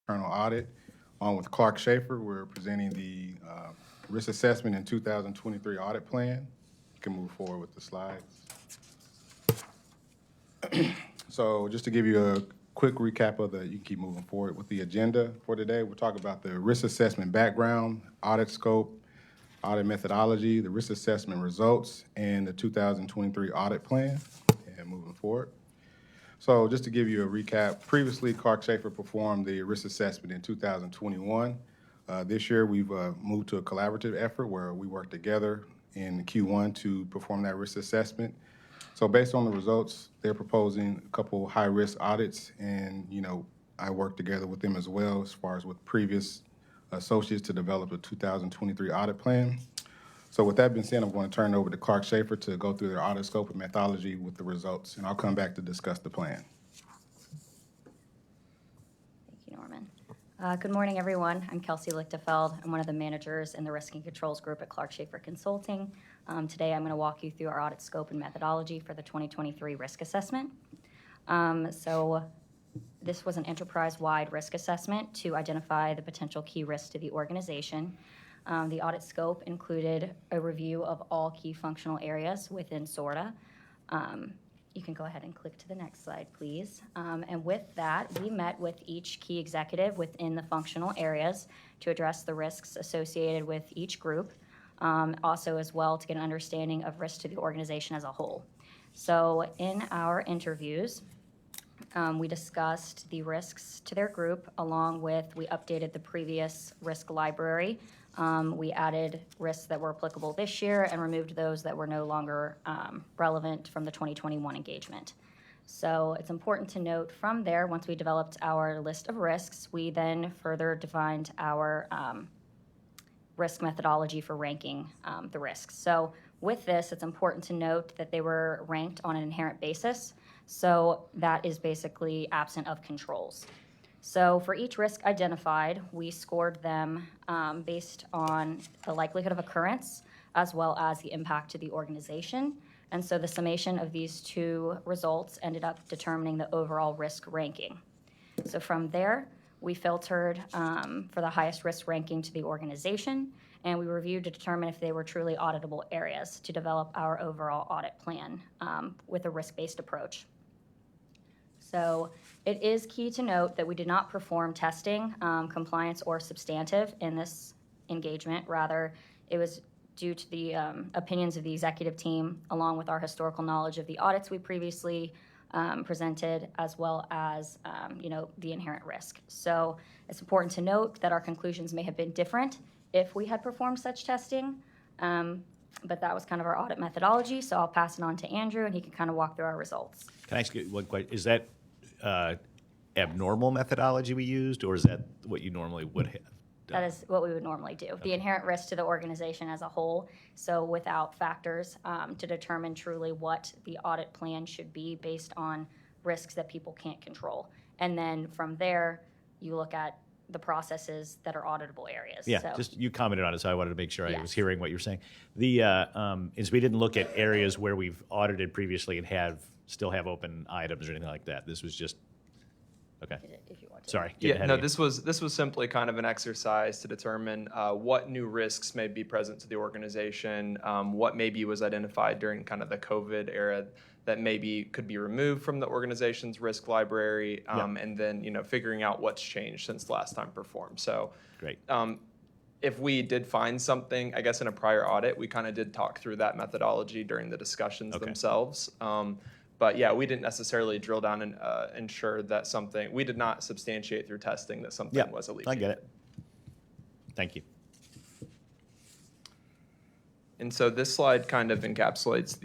internal audit. On with Clark Schaefer, we're presenting the risk assessment in 2023 audit plan. You can move forward with the slides. So just to give you a quick recap of you can keep moving forward with the agenda for today. We'll talk about the risk assessment background, audit scope, audit methodology, the risk assessment results, and the 2023 audit plan, and moving forward. So just to give you a recap, previously Clark Schaefer performed the risk assessment in 2021. This year we've moved to a collaborative effort where we work together in Q1 to perform that risk assessment. So based on the results, they're proposing a couple high-risk audits, and I work together with them as well as far as with previous associates to develop a 2023 audit plan. So with that being said, I'm going to turn it over to Clark Schaefer to go through their audit scope and methodology with the results, and I'll come back to discuss the plan. Thank you, Norman. Good morning, everyone. I'm Kelsey Lichtefeld. I'm one of the managers in the Risk and Controls Group at Clark Schaefer Consulting. Today, I'm going to walk you through our audit scope and methodology for the 2023 risk assessment. So this was an enterprise-wide risk assessment to identify the potential key risks to the organization. The audit scope included a review of all key functional areas within SORTA. You can go ahead and click to the next slide, please. And with that, we met with each key executive within the functional areas to address the risks associated with each group, also as well to get an understanding of risk to the organization as a whole. So in our interviews, we discussed the risks to their group we updated the previous risk library. We added risks that were applicable this year and removed those that were no longer relevant from the 2021 engagement. So it's important to note from there, once we developed our list of risks, we then further defined our risk methodology for ranking the risks. So with this, it's important to note that they were ranked on an inherent basis. So that is basically absent of controls. So for each risk identified, we scored them based on the likelihood of occurrence as well as the impact to the organization. And so the summation of these two results ended up determining the overall risk ranking. So from there, we filtered for the highest risk ranking to the organization, and we reviewed to determine if they were truly auditable areas to develop our overall audit plan with a risk-based approach. So it is key to note that we did not perform testing, compliance, or substantive in this engagement. Rather, it was due to the opinions of the executive team, along with our historical knowledge of the audits we previously presented, as well as the inherent risk. So it's important to note that our conclusions may have been different if we had performed such testing, but that was kind of our audit methodology. So I'll pass it on to Andrew, and he can kind of walk through our results. Can I ask you one question? Is that abnormal methodology we used, or is that what you normally would have done? That is what we would normally do. Okay. The inherent risk to the organization as a whole, so without factors to determine truly what the audit plan should be based on risks that people can't control. And then from there, you look at the processes that are auditable areas. Yeah, so. Just you commented on it, so I wanted to make sure I was Yes. hearing what you're saying. Is we didn't look at areas where we've audited previously and still have open items or anything like that. This was just okay. If you want to. Sorry. Yeah, no, this was simply kind of an exercise to determine what new risks may be present to the organization, what maybe was identified during kind of the COVID era that maybe could be removed from the organization's risk library, and then figuring out what's changed since the last time performed. So Great. If we did find something, I guess in a prior audit, we kind of did talk through that methodology during the discussions themselves. But yeah, we didn't necessarily drill down and ensure that something, we did not substantiate through testing that something was a leaky. I get it. Thank you. And so this slide kind of encapsulates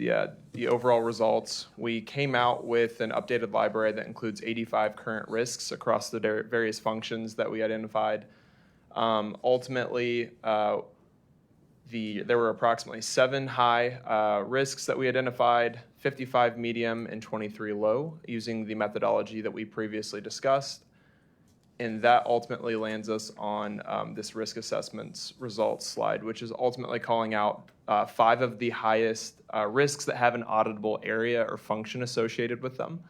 the overall results. We came out with an updated library that includes 85 current risks across the various functions that we identified. Ultimately, there were approximately 7 high risks that we identified, 55 medium, and 23 low, using the methodology that we previously discussed. And that ultimately lands us on this risk assessments results slide, which is ultimately calling out 5 of the highest risks that have an auditable area or function associated with them.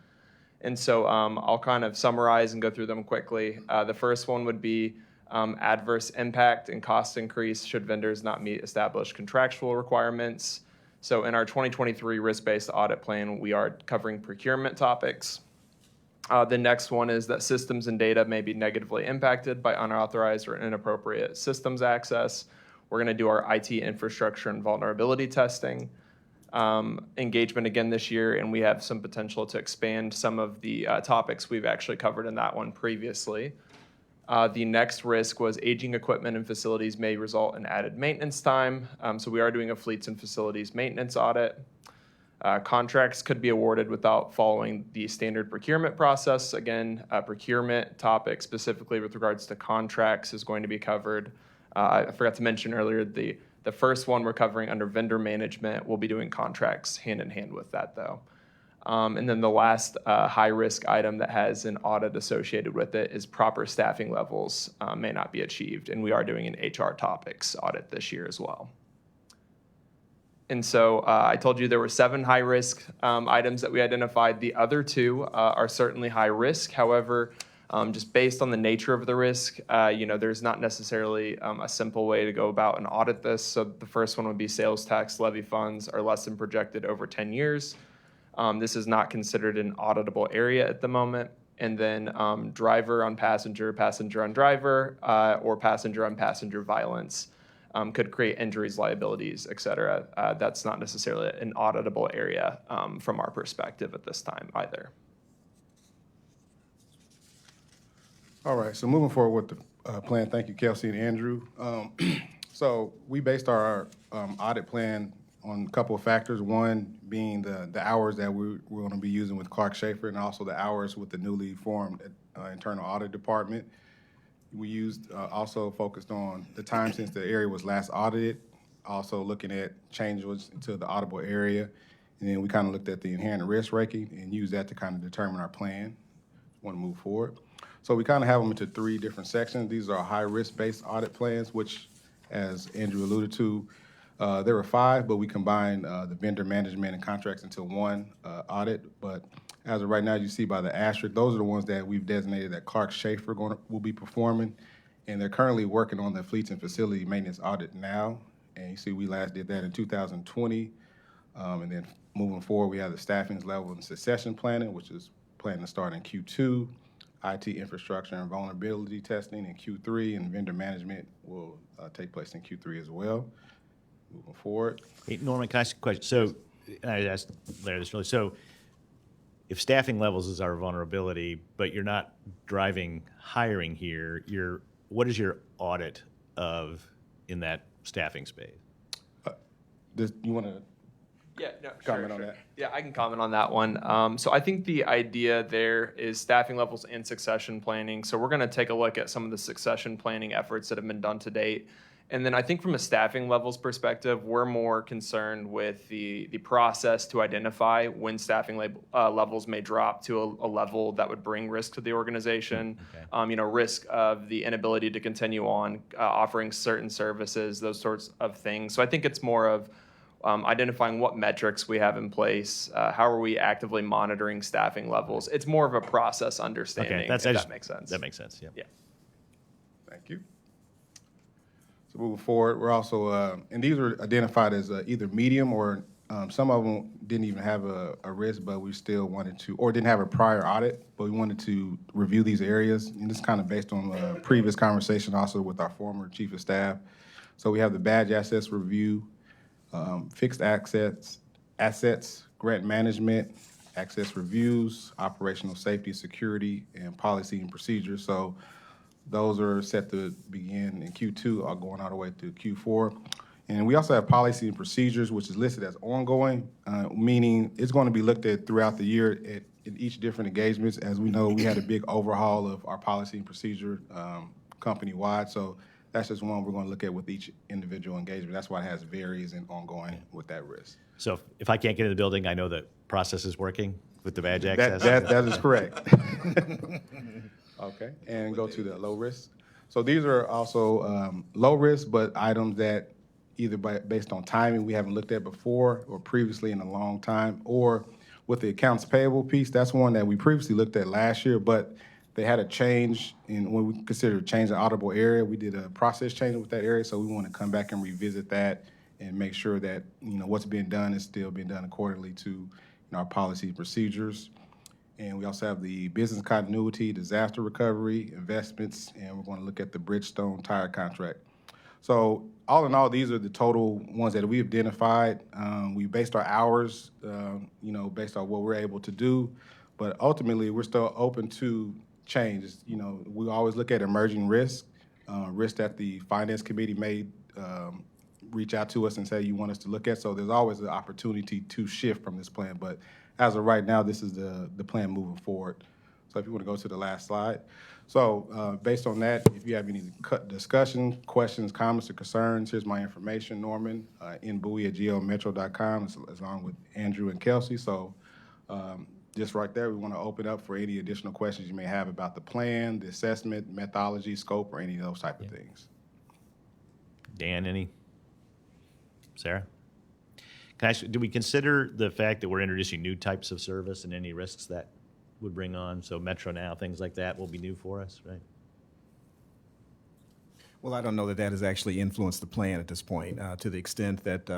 And so I'll kind of summarize and go through them quickly. The first one would be adverse impact and cost increase should vendors not meet established contractual requirements. So in our 2023 risk-based audit plan, we are covering procurement topics. The next one is that systems and data may be negatively impacted by unauthorized or inappropriate systems access. We're going to do our IT infrastructure and vulnerability testing. Engagement again this year, and we have some potential to expand some of the topics we've actually covered in that one previously. The next risk was aging equipment and facilities may result in added maintenance time. So we are doing a fleets and facilities maintenance audit. Contracts could be awarded without following the standard procurement process. Again, procurement topic specifically with regards to contracts is going to be covered. I forgot to mention earlier, the first one we're covering under vendor management. We'll be doing contracts hand in hand with that, though. And then the last high-risk item that has an audit associated with it is proper staffing levels may not be achieved, and we are doing an HR topics audit this year as well. And so I told you there were 7 high-risk items that we identified. The other 2 are certainly high risk. However, just based on the nature of the risk, there's not necessarily a simple way to go about and audit this. So the first one would be sales tax levy funds are less than projected over 10 years. This is not considered an auditable area at the moment. And then driver on passenger, passenger on driver, or passenger on passenger violence could create injuries, liabilities, et cetera. That's not necessarily an auditable area from our perspective at this time either. All right, so moving forward with the plan, thank you, Kelsey and Andrew. So we based our audit plan on a couple of factors, one being the hours that we're going to be using with Clark Schaefer and also the hours with the newly formed internal audit department. We used also focused on the time since the area was last audited, also looking at changes to the auditable area, and then we kind of looked at the inherent risk ranking and used that to kind of determine our plan, want to move forward. So we kind of have them into 3 different sections. These are high risk-based audit plans, which, as Andrew alluded to, there were 5, but we combined the vendor management and contracts into one audit. But as of right now, you see by the asterisk, those are the ones that we've designated that Clark Schaefer will be performing. And they're currently working on the fleets and facility maintenance audit now. And you see we last did that in 2020. And then moving forward, we have the staffing level and succession planning, which is planning to start in Q2. IT infrastructure and vulnerability testing in Q3, and vendor management will take place in Q3 as well. Moving forward. Hey, Norman, can I ask a question? So, and I asked Larry this really. So, if staffing levels is our vulnerability, but you're not driving hiring here, what is your audit of in that staffing space? You want to comment on that? Yeah, I can comment on that one. So I think the idea there is staffing levels and succession planning. So we're going to take a look at some of the succession planning efforts that have been done to date. And then I think from a staffing levels perspective, we're more concerned with the process to identify when staffing levels may drop to a level that would bring risk to the organization. Okay. Risk of the inability to continue on offering certain services, those sorts of things. So I think it's more of identifying what metrics we have in place, how are we actively monitoring staffing levels. It's more of a process understanding, if that makes sense. That makes sense, yeah. Thank you. So moving forward, we're also, and these were identified as either medium or some of them didn't even have a risk, but we still wanted to, or didn't have a prior audit, but we wanted to review these areas. And this is kind of based on a previous conversation also with our former chief of staff. So we have the badge assets review, fixed assets, grant management, access reviews, operational safety, security, and policy and procedures. So those are set to begin in Q2, going all the way to Q4. And we also have policy and procedures, which is listed as ongoing, meaning it's going to be looked at throughout the year in each different engagements. As we know, we had a big overhaul of our policy and procedure company-wide. So that's just one we're going to look at with each individual engagement. That's why it has varies and ongoing with that risk. So if I can't get in the building, I know the process is working with the badge access? That is correct. Okay, and go to the low risk. So these are also low risk, but items that either based on timing we haven't looked at before or previously in a long time, or with the accounts payable piece, that's one that we previously looked at last year, but they had a change in when we considered a change in auditable area. We did a process change with that area, so we want to come back and revisit that and make sure that, what's being done is still being done accordingly to, our policy and procedures. And we also have the business continuity, disaster recovery, investments, and we're going to look at the Bridgestone tire contract. So all in all, these are the total ones that we've identified. We based our hours, based on what we're able to do, but ultimately we're still open to change. We always look at emerging risks, risks that the finance committee may reach out to us and say you want us to look at. So there's always an opportunity to shift from this plan. But as of right now, this is the plan moving forward. So if you want to go to the last slide. So based on that, if you have any discussion, questions, comments, or concerns, here's my information, Norman, nbowie@glmetro.com, along with Andrew and Kelsey. So just right there, we want to open up for any additional questions you may have about the plan, the assessment, methodology, scope, or any of those type of things. Dan, any? Sarah? Can I ask, do we consider the fact that we're introducing new types of service and any risks that would bring on? So Metro Now, things like that will be new for us, right? Well, I don't know that that has actually influenced the plan at this point. To the extent that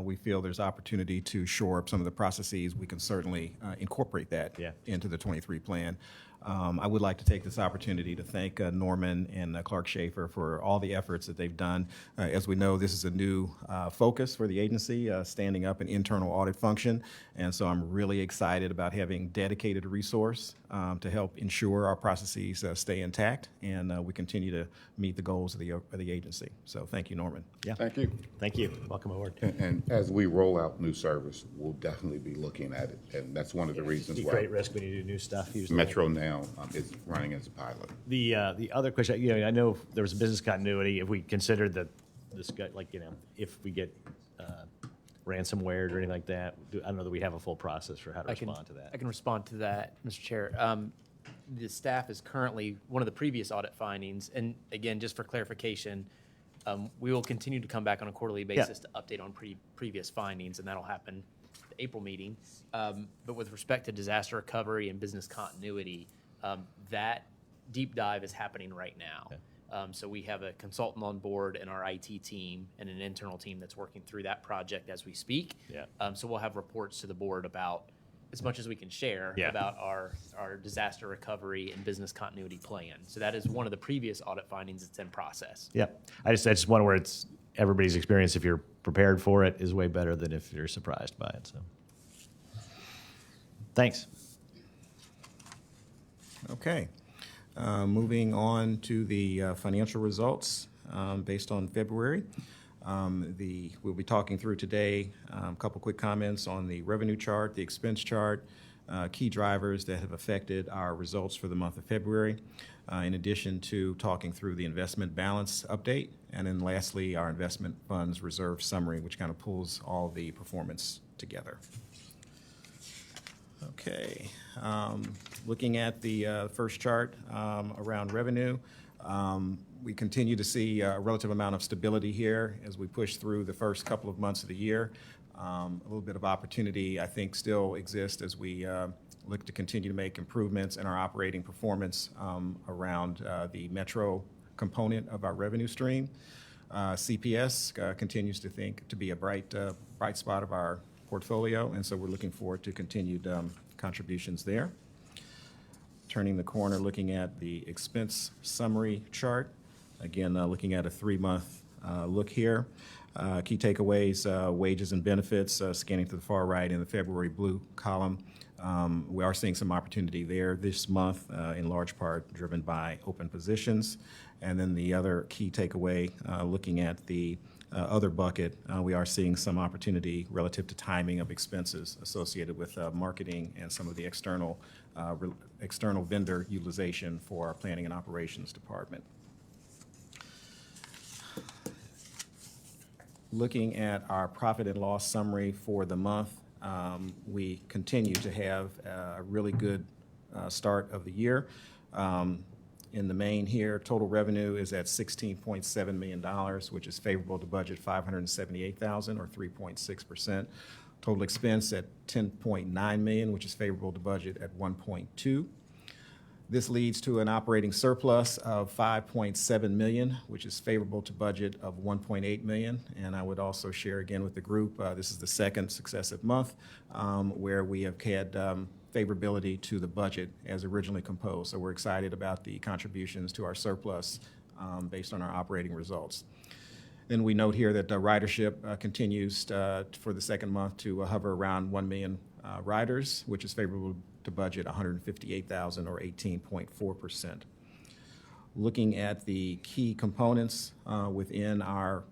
we feel there's opportunity to shore up some of the processes, we can certainly incorporate that into the 23 plan. I would like to take this opportunity to thank Norman and Clark Schaefer for all the efforts that they've done. As we know, this is a new focus for the agency, standing up an internal audit function. And so I'm really excited about having dedicated resource to help ensure our processes stay intact and we continue to meet the goals of the agency. So thank you, Norman. Yeah. Thank you. Thank you. Welcome aboard. And as we roll out new service, we'll definitely be looking at it. And that's one of the reasons why Great risk when you do new stuff. Usually. Metro Now is running as a pilot. The other question, I know there was a business continuity. If we considered that this guy, if we get ransomware or anything like that, I don't know that we have a full process for how to respond to that. I can respond to that, Mr. Chair. The staff is currently, one of the previous audit findings, and again, just for clarification, we will continue to come back on a quarterly basis to update on previous findings, and that'll happen at the April meeting. But with respect to disaster recovery and business continuity, that deep dive is happening right now. Okay. So we have a consultant on board in our IT team and an internal team that's working through that project as we speak. Yeah. So we'll have reports to the board about as much as we can share about our disaster recovery and business continuity plan. So that is one of the previous audit findings that's in process. Yeah. I just one where it's everybody's experience, if you're prepared for it, is way better than if you're surprised by it. So thanks. Okay. Moving on to the financial results based on February. We'll be talking through today a couple quick comments on the revenue chart, the expense chart, key drivers that have affected our results for the month of February, in addition to talking through the investment balance update, and then lastly, our investment funds reserve summary, which kind of pulls all the performance together. Okay. Looking at the first chart around revenue, we continue to see a relative amount of stability here as we push through the first couple of months of the year. A little bit of opportunity, I think, still exists as we look to continue to make improvements in our operating performance around the Metro component of our revenue stream. CPS continues to be a bright spot of our portfolio, and so we're looking forward to continued contributions there. Turning the corner, looking at the expense summary chart. Again, looking at a 3-month look here. Key takeaways, wages and benefits, scanning to the far right in the February blue column. We are seeing some opportunity there this month, in large part driven by open positions. And then the other key takeaway, looking at the other bucket, we are seeing some opportunity relative to timing of expenses associated with marketing and some of the external vendor utilization for our planning and operations department. Looking at our profit and loss summary for the month, we continue to have a really good start of the year. In the main here, total revenue is at $16.7 million, which is favorable to budget $578,000 or 3.6%. Total expense at $10.9 million, which is favorable to budget at $1.2. This leads to an operating surplus of $5.7 million, which is favorable to budget of $1.8 million. And I would also share again with the group, this is the second successive month where we have had favorability to the budget as originally composed. So we're excited about the contributions to our surplus based on our operating results. Then we note here that the ridership continues for the second month to hover around 1 million riders, which is favorable to budget 158,000 or 18.4%. Looking at the key components within our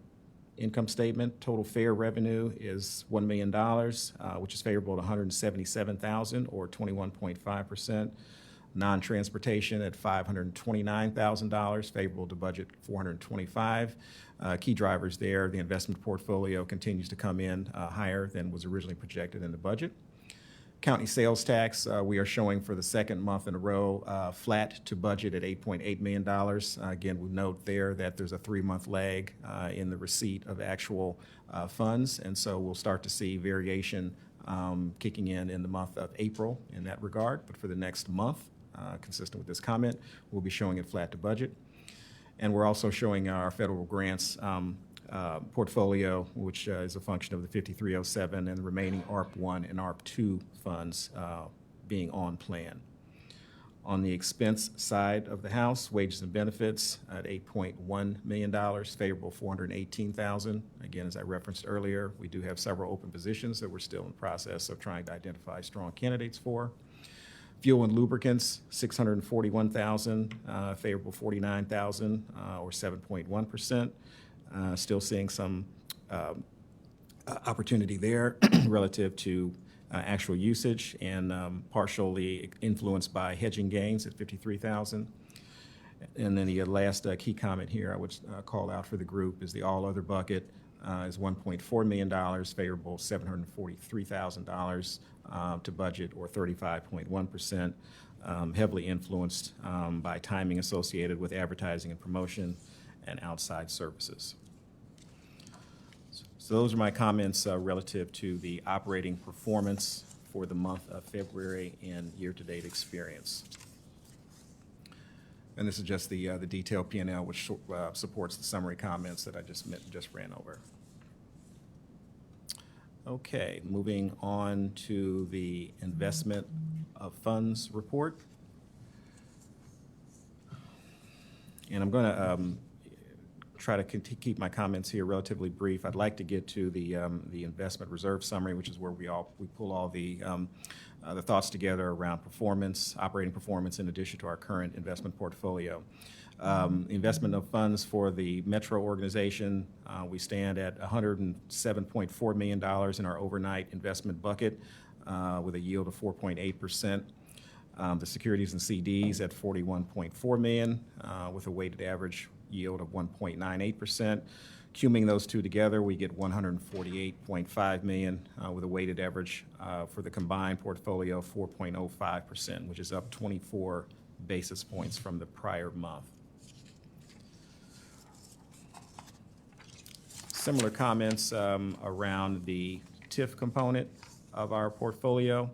income statement, total fare revenue is $1 million, which is favorable to 177,000 or 21.5%. Non-transportation at $529,000, favorable to budget $425,000. Key drivers there, the investment portfolio continues to come in higher than was originally projected in the budget. County sales tax, we are showing for the second month in a row flat to budget at $8.8 million. Again, we note there that there's a 3-month lag in the receipt of actual funds, and so we'll start to see variation kicking in the month of April in that regard. But for the next month, consistent with this comment, we'll be showing it flat to budget. And we're also showing our federal grants portfolio, which is a function of the 5307 and the remaining ARP1 and ARP2 funds being on plan. On the expense side of the house, wages and benefits at $8.1 million, favorable $418,000. Again, as I referenced earlier, we do have several open positions that we're still in the process of trying to identify strong candidates for. Fuel and lubricants, $641,000, favorable $49,000 or 7.1%. Still seeing some opportunity there relative to actual usage and partially influenced by hedging gains at $53,000. And then the last key comment here I would call out for the group is the all other bucket is $1.4 million, favorable $743,000 to budget or 35.1%, heavily influenced by timing associated with advertising and promotion and outside services. So those are my comments relative to the operating performance for the month of February and year-to-date experience. And this is just the detailed P&L, which supports the summary comments that I just ran over. Okay, moving on to the investment of funds report. And I'm going to try to keep my comments here relatively brief. I'd like to get to the investment reserve summary, which is where we pull all the thoughts together around performance, operating performance, in addition to our current investment portfolio. Investment of funds for the Metro organization, we stand at $107.4 million in our overnight investment bucket with a yield of 4.8%. The securities and CDs at $41.4 million with a weighted average yield of 1.98%. Cuming those two together, we get $148.5 million with a weighted average for the combined portfolio of 4.05%, which is up 24 basis points from the prior month. Similar comments around the TIF component of our portfolio.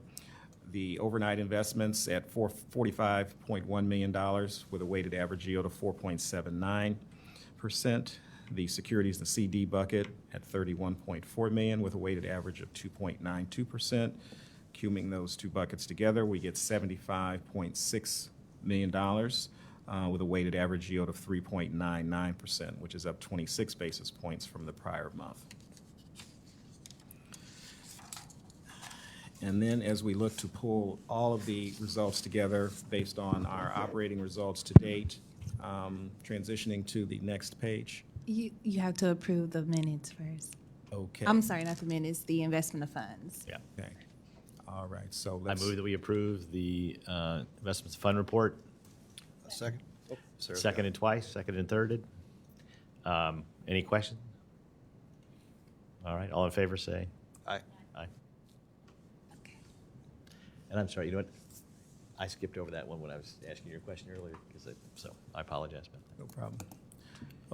The overnight investments at $45.1 million with a weighted average yield of 4.79%. The securities and CD bucket at $31.4 million with a weighted average of 2.92%. Cuming those two buckets together, we get $75.6 million with a weighted average yield of 3.99%, which is up 26 basis points from the prior month. And then as we look to pull all of the results together based on our operating results to date, transitioning to the next page. You have to approve the minutes first. Okay. I'm sorry, not the minutes, the investment of funds. Yeah. Okay. All right, so I let's. move that we approve the investments fund report. Second. Oh, sorry. Seconded twice, seconded and thirded. Any questions? All right, all in favor say Aye. aye. Okay. And I'm sorry, you know what? I skipped over that one when I was asking your question earlier, so I apologize about that. No problem.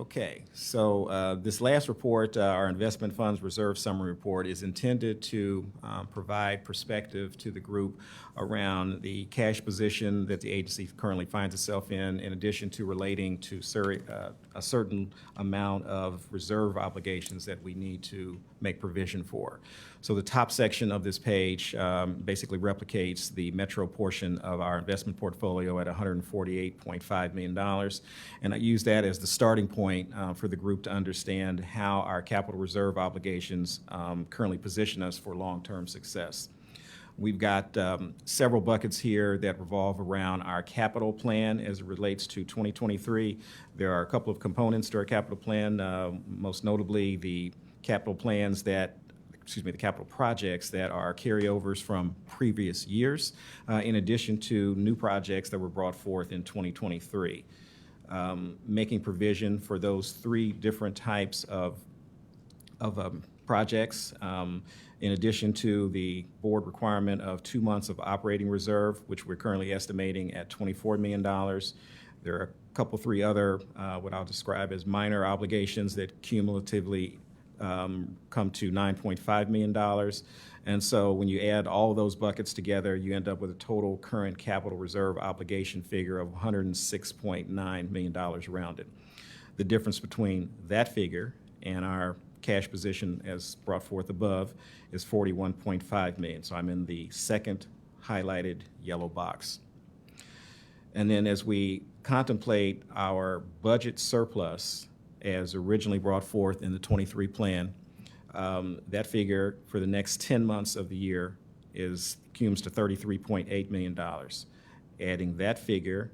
Okay, so this last report, our investment funds reserve summary report, is intended to provide perspective to the group around the cash position that the agency currently finds itself in addition to relating to a certain amount of reserve obligations that we need to make provision for. So the top section of this page basically replicates the metro portion of our investment portfolio at $148.5 million. And I use that as the starting point for the group to understand how our capital reserve obligations currently position us for long-term success. We've got several buckets here that revolve around our capital plan as it relates to 2023. There are a couple of components to our capital plan, most notably the capital plans that the capital projects that are carryovers from previous years, in addition to new projects that were brought forth in 2023. Making provision for those three different types of projects, in addition to the board requirement of 2 months of operating reserve, which we're currently estimating at $24 million. There are a couple, three other, what I'll describe as minor obligations that cumulatively come to $9.5 million. And so when you add all of those buckets together, you end up with a total current capital reserve obligation figure of $106.9 million rounded. The difference between that figure and our cash position as brought forth above is $41.5 million. So I'm in the second highlighted yellow box. And then as we contemplate our budget surplus as originally brought forth in the 23 plan, that figure for the next 10 months of the year cumulates to $33.8 million. Adding that figure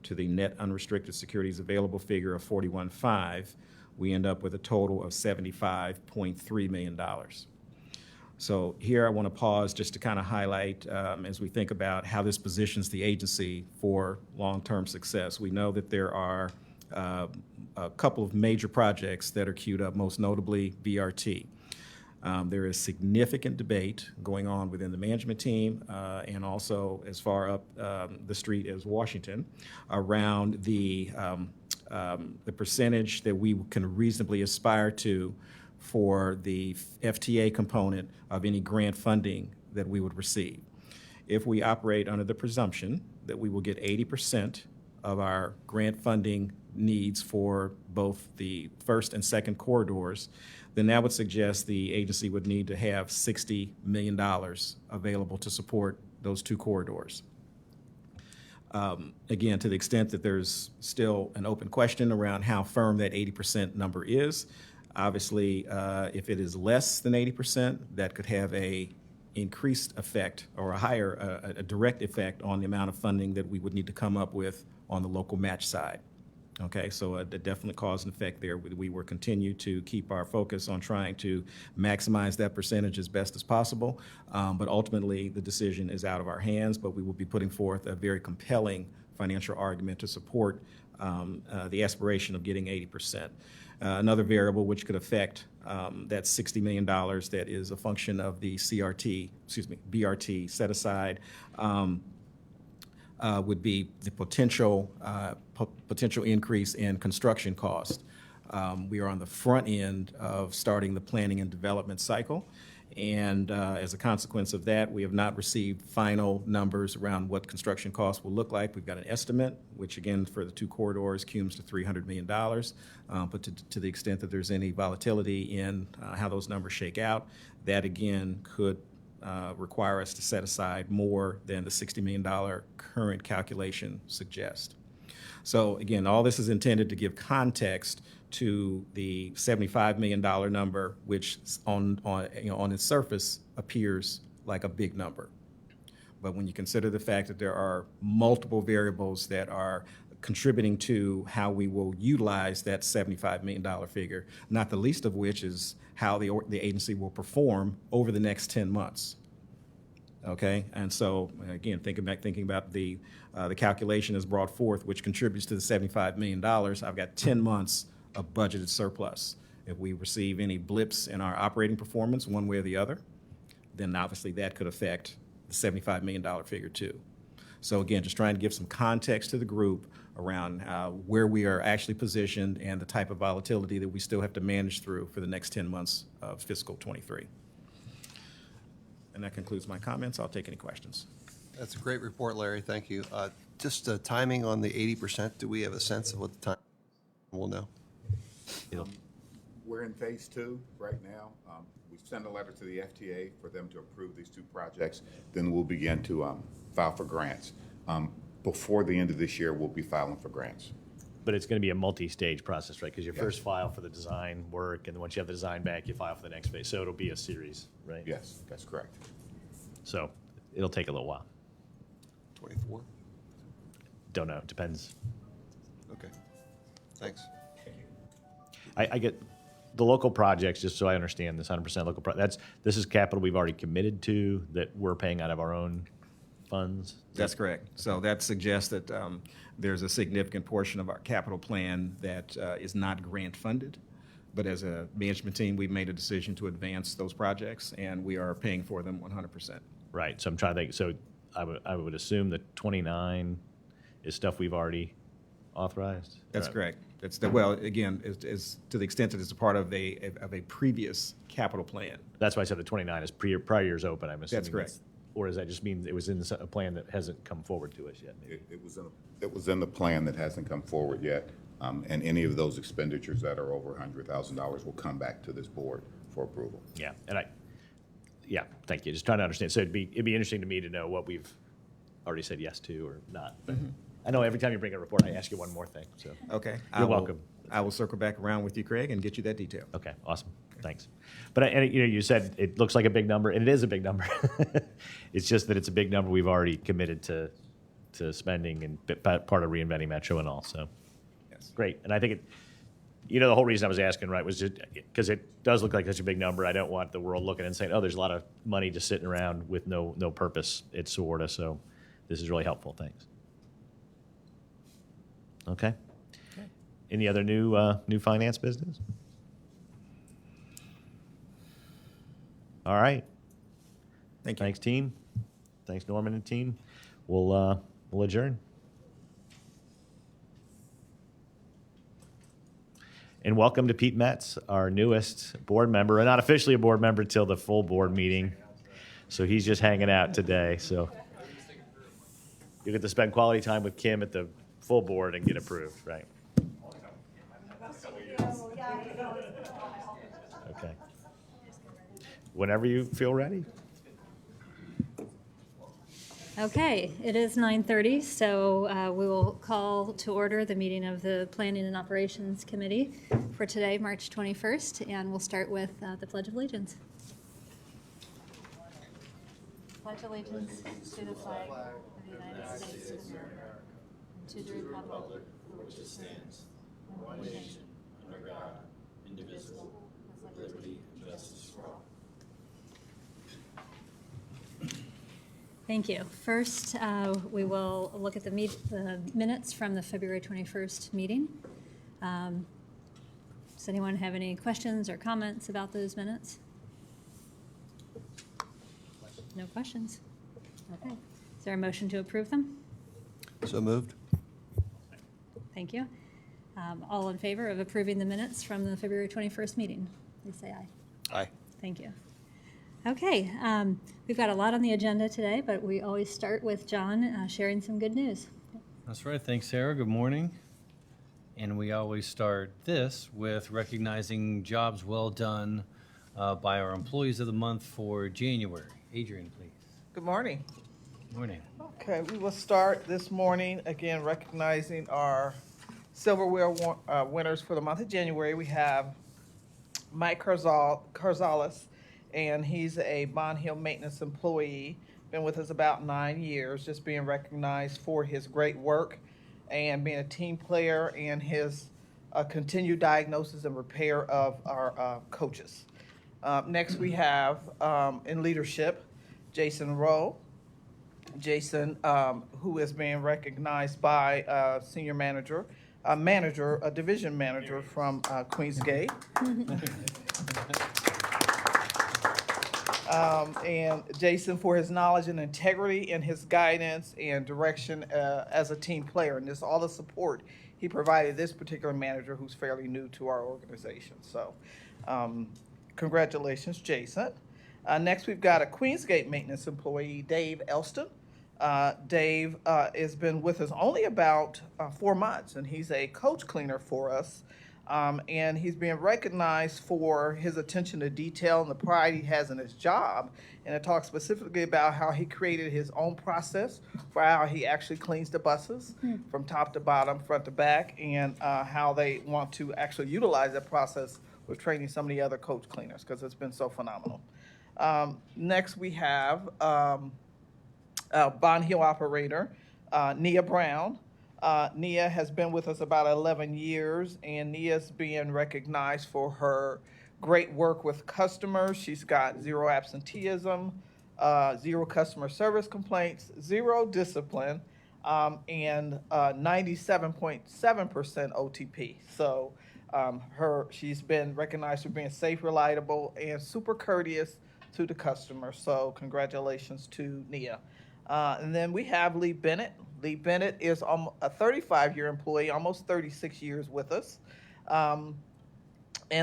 to the net unrestricted securities available figure of $41.5, we end up with a total of $75.3 million. So here I want to pause just to kind of highlight as we think about how this positions the agency for long-term success. We know that there are a couple of major projects that are queued up, most notably BRT. There is significant debate going on within the management team and also as far up the street as Washington around the percentage that we can reasonably aspire to for the FTA component of any grant funding that we would receive. If we operate under the presumption that we will get 80% of our grant funding needs for both the first and second corridors, then that would suggest the agency would need to have $60 million available to support those two corridors. Again, to the extent that there's still an open question around how firm that 80% number is, obviously, if it is less than 80%, that could have a increased effect or a direct effect on the amount of funding that we would need to come up with on the local match side. Okay, so a definite cause and effect there. We will continue to keep our focus on trying to maximize that percentage as best as possible, but ultimately the decision is out of our hands, but we will be putting forth a very compelling financial argument to support the aspiration of getting 80%. Another variable which could affect that $60 million that is a function of the BRT set aside would be the potential increase in construction cost. We are on the front end of starting the planning and development cycle, and as a consequence of that, we have not received final numbers around what construction costs will look like. We've got an estimate, which again for the two corridors cumulates to $300 million, but to the extent that there's any volatility in how those numbers shake out, that again could require us to set aside more than the $60 million current calculation suggests. So again, all this is intended to give context to the $75 million number, which on its surface appears like a big number. But when you consider the fact that there are multiple variables that are contributing to how we will utilize that $75 million figure, not the least of which is how the agency will perform over the next 10 months. Okay, and so again, thinking about the calculation as brought forth, which contributes to the $75 million, I've got 10 months of budgeted surplus. If we receive any blips in our operating performance one way or the other, then obviously that could affect the $75 million figure too. So again, just trying to give some context to the group around where we are actually positioned and the type of volatility that we still have to manage through for the next 10 months of fiscal '23. And that concludes my comments. I'll take any questions. That's a great report, Larry. Thank you. Just timing on the 80%, do we have a sense of what the time we'll know? We're in phase 2 right now. We send a letter to the FTA for them to approve these 2 projects. Then we'll begin to file for grants. Before the end of this year, we'll be filing for grants. But it's going to be a multi-stage process, right? Because you first file for the design work, and then once you have the design back, you file for the next phase. So it'll be a series, right? Yes, that's correct. So it'll take a little while. 24? Don't know. Depends. Okay. Thanks. I get the local projects, just so I understand this 100% local, this is capital we've already committed to that we're paying out of our own funds? That's correct. So that suggests that there's a significant portion of our capital plan that is not grant funded. But as a management team, we've made a decision to advance those projects, and we are paying for them 100%. Right. So I'm trying to think. So I would assume that 29 is stuff we've already authorized? That's Right. correct. That's well, again, is to the extent that it's a part of a previous capital plan. That's why I said the 29 is prior year's open, I'm assuming. That's correct. Or does that just mean it was in a plan that hasn't come forward to us yet? Maybe? It was in the plan that hasn't come forward yet. And any of those expenditures that are over $100,000 will come back to this board for approval. Yeah, yeah, thank you. Just trying to understand. So it'd be interesting to me to know what we've already said yes to or not. But I know every time you bring a report, I ask you one more thing. So Okay. You're welcome. I will circle back around with you, Craig, and get you that detail. Okay, awesome. Thanks. But you said it looks like a big number, and it is a big number. It's just that it's a big number we've already committed to spending and part of reinventing Metro and all. So Yes. great. And I think the whole reason I was asking, right, was just because it does look like such a big number. I don't want the world looking and saying, oh, there's a lot of money just sitting around with no purpose. It's SORTA, so this is really helpful. Thanks. Okay. Any other new finance business? All right. Thank you. Thanks, team. Thanks, Norman and team. We'll adjourn. And welcome to Pete Metz, our newest board member, and not officially a board member till the full board meeting. So he's just hanging out today. So you get to spend quality time with Kim at the full board and get approved, right? Okay. Whenever you feel ready. Okay, it is 9:30, so we will call to order the meeting of the Planning and Operations Committee for today, March 21st, and we'll start with the Pledge of Allegiance. Pledge allegiance to the flag of the United States of America, and to the republic for which it stands, one nation, under God, indivisible, with liberty and justice for all. Thank you. First, we will look at the minutes from the February 21st meeting. Does anyone have any questions or comments about those minutes? No questions? Okay. Is there a motion to approve them? So moved. Thank you. All in favor of approving the minutes from the February 21st meeting? Please say aye. Aye. Thank you. Okay, we've got a lot on the agenda today, but we always start with John sharing some good news. That's right. Thanks, Sarah. Good morning. And we always start this with recognizing jobs well done by our employees of the month for January. Adrian, please. Good morning. Good morning. Okay, we will start this morning, again, recognizing our silverware winners for the month of January. We have Mike Carzales, and he's a Bond Hill maintenance employee, been with us about 9 years, just being recognized for his great work and being a team player and his continued diagnosis and repair of our coaches. Next, we have in leadership, Jason Rowe. Jason, who is being recognized by senior manager, a division manager from Queensgate. And Jason for his knowledge and integrity and his guidance and direction as a team player, and just all the support he provided this particular manager who's fairly new to our organization. So congratulations, Jason. Next, we've got a Queensgate maintenance employee, Dave Elston. Dave has been with us only about 4 months, and he's a coach cleaner for us. And he's being recognized for his attention to detail and the pride he has in his job. And it talks specifically about how he created his own process for how he actually cleans the buses from top to bottom, front to back, and how they want to actually utilize that process with training some of the other coach cleaners, because it's been so phenomenal. Next, we have Bond Hill operator, Nia Brown. Nia has been with us about 11 years, and Nia's being recognized for her great work with customers. She's got 0 absenteeism, 0 customer service complaints, 0 discipline, and 97.7% OTP. So she's been recognized for being safe, reliable, and super courteous to the customer. So congratulations to Nia. And then we have Lee Bennett. Lee Bennett is a 35-year employee, almost 36 years with us. And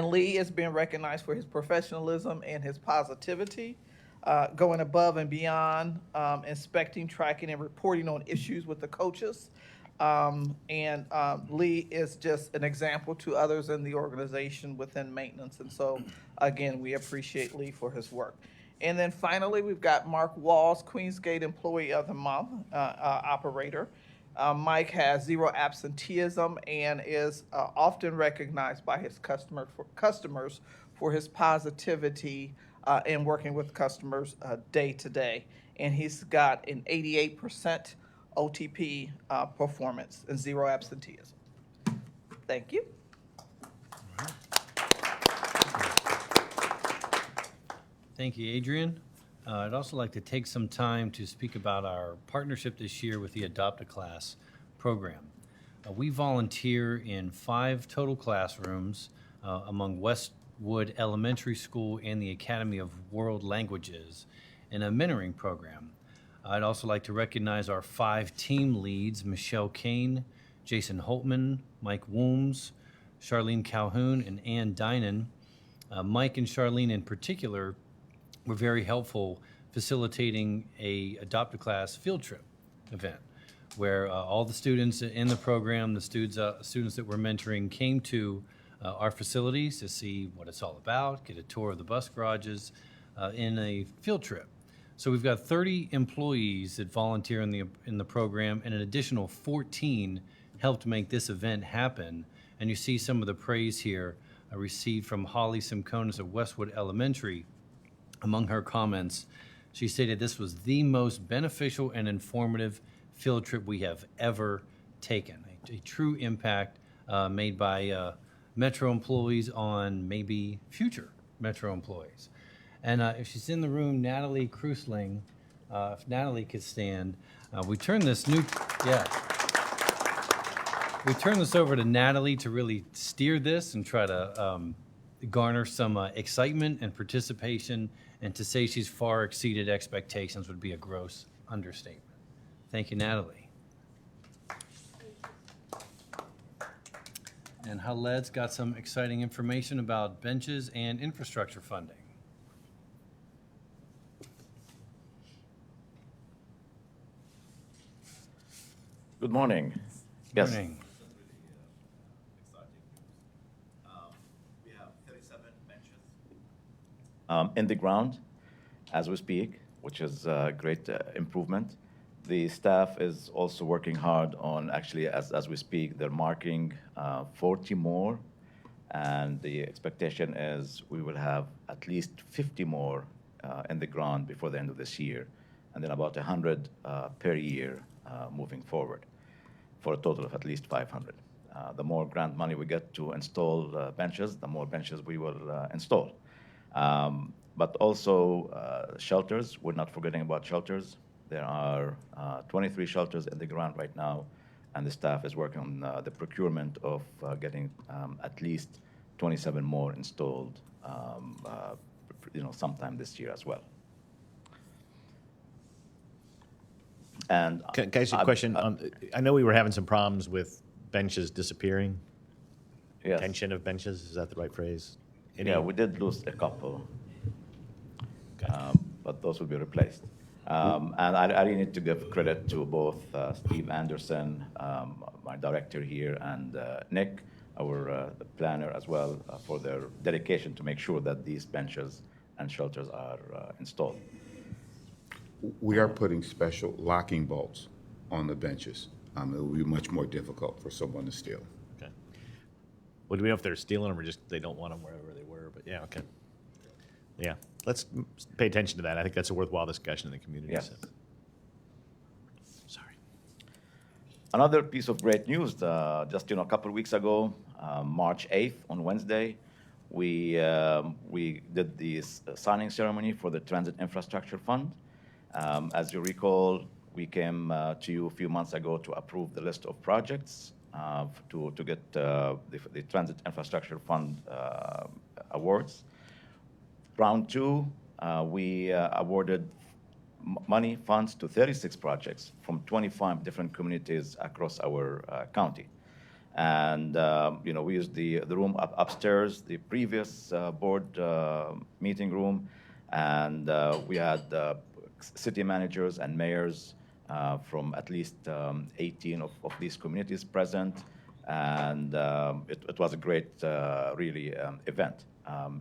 Lee is being recognized for his professionalism and his positivity, going above and beyond, inspecting, tracking, and reporting on issues with the coaches. Lee is just an example to others in the organization within maintenance. And so, again, we appreciate Lee for his work. And then finally, we've got Mark Walls, Queensgate Employee of the Month operator. Mike has 0 absenteeism and is often recognized by his customers for his positivity in working with customers day to day. And he's got an 88% OTP performance and 0 absenteeism. Thank you. Thank you, Adrian. I'd also like to take some time to speak about our partnership this year with the Adopt a Class program. We volunteer in 5 total classrooms among Westwood Elementary School and the Academy of World Languages in a mentoring program. I'd also like to recognize our 5 team leads, Michelle Kane, Jason Holtman, Mike Wooms, Charlene Calhoun, and Ann Dinan. Mike and Charlene in particular were very helpful facilitating a Adopt a Class field trip event where all the students in the program, the students that we're mentoring, came to our facilities to see what it's all about, get a tour of the bus garages in a field trip. So we've got 30 employees that volunteer in the program, and an additional 14 helped make this event happen. And you see some of the praise here received from Holly Simconis of Westwood Elementary. Among her comments, she stated this was the most beneficial and informative field trip we have ever taken. A true impact made by Metro employees on maybe future Metro employees. And if she's in the room, Natalie Krusling, if Natalie could stand, we turn this over to Natalie to really steer this and try to garner some excitement and participation, and to say she's far exceeded expectations would be a gross understatement. Thank you, Natalie. And Khaled's got some exciting information about benches and infrastructure funding. Good morning. Good morning. We have 37 benches in the ground as we speak, which is a great improvement. The staff is also working hard on, actually, as we speak, they're marking 40 more, and the expectation is we will have at least 50 more in the ground before the end of this year, and then about 100 per year moving forward, for a total of at least 500. The more grant money we get to install benches, the more benches we will install. But also shelters, we're not forgetting about shelters. There are 23 shelters in the ground right now, and the staff is working on the procurement of getting at least 27 more installed sometime this year as well. And Can I ask you a question? I know we were having some problems with benches disappearing. yes. Tension of benches, is that the right phrase? Yeah, we did lose a couple, but those will be replaced. And I really need to give credit to both Steve Anderson, my director here, and Nick, our planner as well, for their dedication to make sure that these benches and shelters are installed. We are putting special locking bolts on the benches. It will be much more difficult for someone to steal. Okay. Well, do we know if they're stealing them or just they don't want them wherever they were? But yeah, okay. Yeah, let's pay attention to that. I think that's a worthwhile discussion in the community. Yes. So. Sorry. Another piece of great news, just a couple of weeks ago, March 8th on Wednesday, we did the signing ceremony for the Transit Infrastructure Fund. As you recall, we came to you a few months ago to approve the list of projects to get the Transit Infrastructure Fund awards. Round two, we awarded money, funds to 36 projects from 25 different communities across our county. And, we used the room upstairs, the previous board meeting room, and we had city managers and mayors from at least 18 of these communities present. And it was a great, really, event.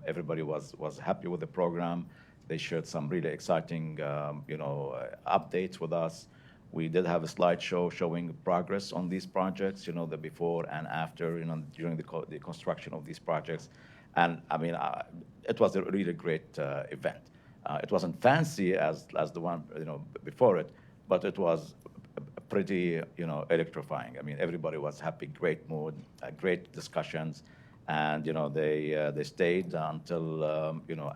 Everybody was happy with the program. They shared some really exciting, updates with us. We did have a slideshow showing progress on these projects, the before and after, during the construction of these projects. And I mean, it was a really great event. It wasn't fancy as the one, before it, but it was pretty, electrifying. I mean, everybody was happy, great mood, great discussions. And, they stayed until,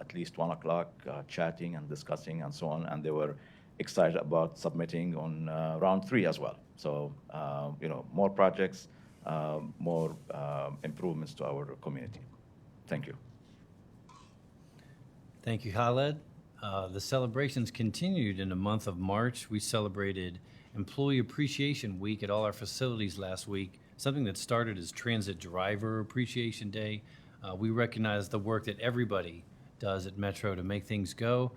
at least 1 o'clock, chatting and discussing and so on. And they were excited about submitting on round 3 as well. So, more projects, more improvements to our community. Thank you. Thank you, Khaled. The celebrations continued in the month of March. We celebrated Employee Appreciation Week at all our facilities last week, something that started as Transit Driver Appreciation Day. We recognize the work that everybody does at Metro to make things go.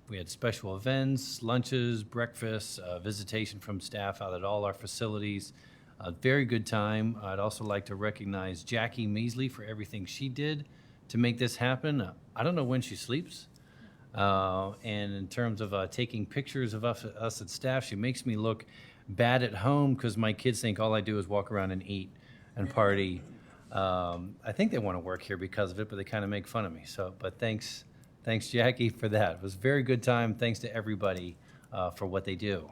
We had special events, lunches, breakfasts, visitation from staff out at all our facilities. A very good time. I'd also like to recognize Jackie Measley for everything she did to make this happen. I don't know when she sleeps. And in terms of taking pictures of us at staff, she makes me look bad at home because my kids think all I do is walk around and eat and party. I think they want to work here because of it, but they kind of make fun of me. So, but thanks Jackie for that. It was a very good time. Thanks to everybody for what they do.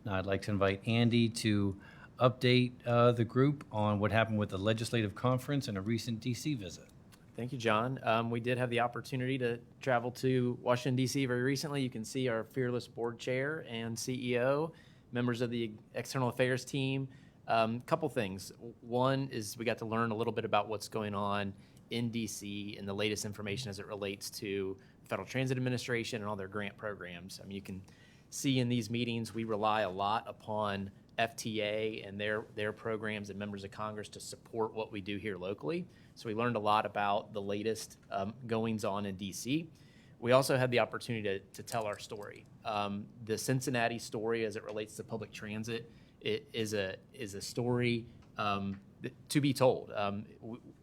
Now I'd like to invite Andy to update the group on what happened with the legislative conference and a recent DC visit. Thank you, John. We did have the opportunity to travel to Washington, D.C. very recently. You can see our fearless board chair and CEO, members of the external affairs team. Couple things. One is we got to learn a little bit about what's going on in D.C. and the latest information as it relates to the Federal Transit Administration and all their grant programs. I mean, you can see in these meetings we rely a lot upon FTA and their programs and members of Congress to support what we do here locally. So we learned a lot about the latest goings on in DC. We also had the opportunity to tell our story. The Cincinnati story as it relates to public transit is a story to be told.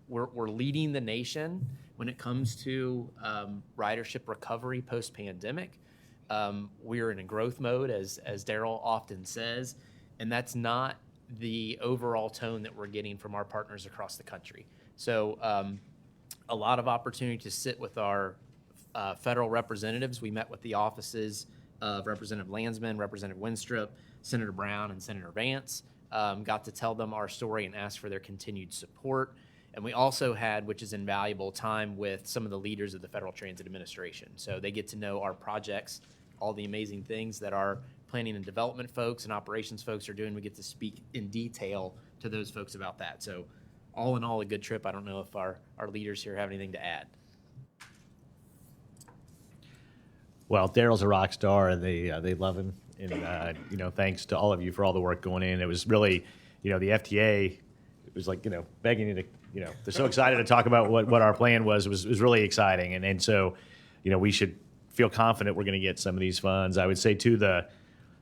We're leading the nation when it comes to ridership recovery post-pandemic. We're in a growth mode, as Daryl often says, and that's not the overall tone that we're getting from our partners across the country. So a lot of opportunity to sit with our federal representatives. We met with the offices of Representative Landsman, Representative Winstrip, Senator Brown, and Senator Vance. Got to tell them our story and ask for their continued support. And we also had, which is invaluable, time with some of the leaders of the Federal Transit Administration. So they get to know our projects, all the amazing things that our planning and development folks and operations folks are doing. We get to speak in detail to those folks about that. So all in all, a good trip. I don't know if our leaders here have anything to add. Well, Daryl's a rock star, and they love him. And thanks to all of you for all the work going in. It was really, the FTA, it was like begging you to, they're so excited to talk about what our plan was. It was really exciting, and so, we should feel confident we're going to get some of these funds. I would say too,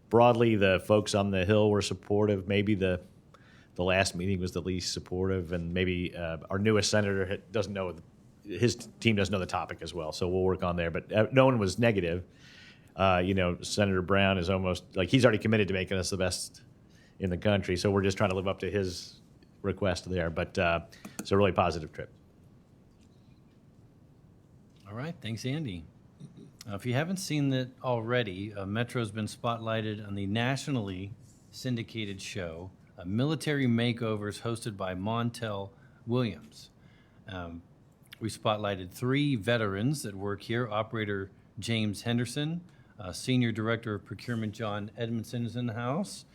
broadly the folks on the Hill were supportive. Maybe the last meeting was the least supportive, and maybe our newest senator doesn't know. His team doesn't know the topic as well, so we'll work on there. But no one was negative. Senator Brown is almost like he's already committed to making us the best in the country, so we're just trying to live up to his request there. But it's a really positive trip. All right, thanks, Andy. If you haven't seen it already, Metro's been spotlighted on the nationally syndicated show, Military Makeovers, hosted by Montel Williams. We spotlighted 3 veterans that work here. Operator James Henderson, Senior Director of Procurement John Edmondson is in the house,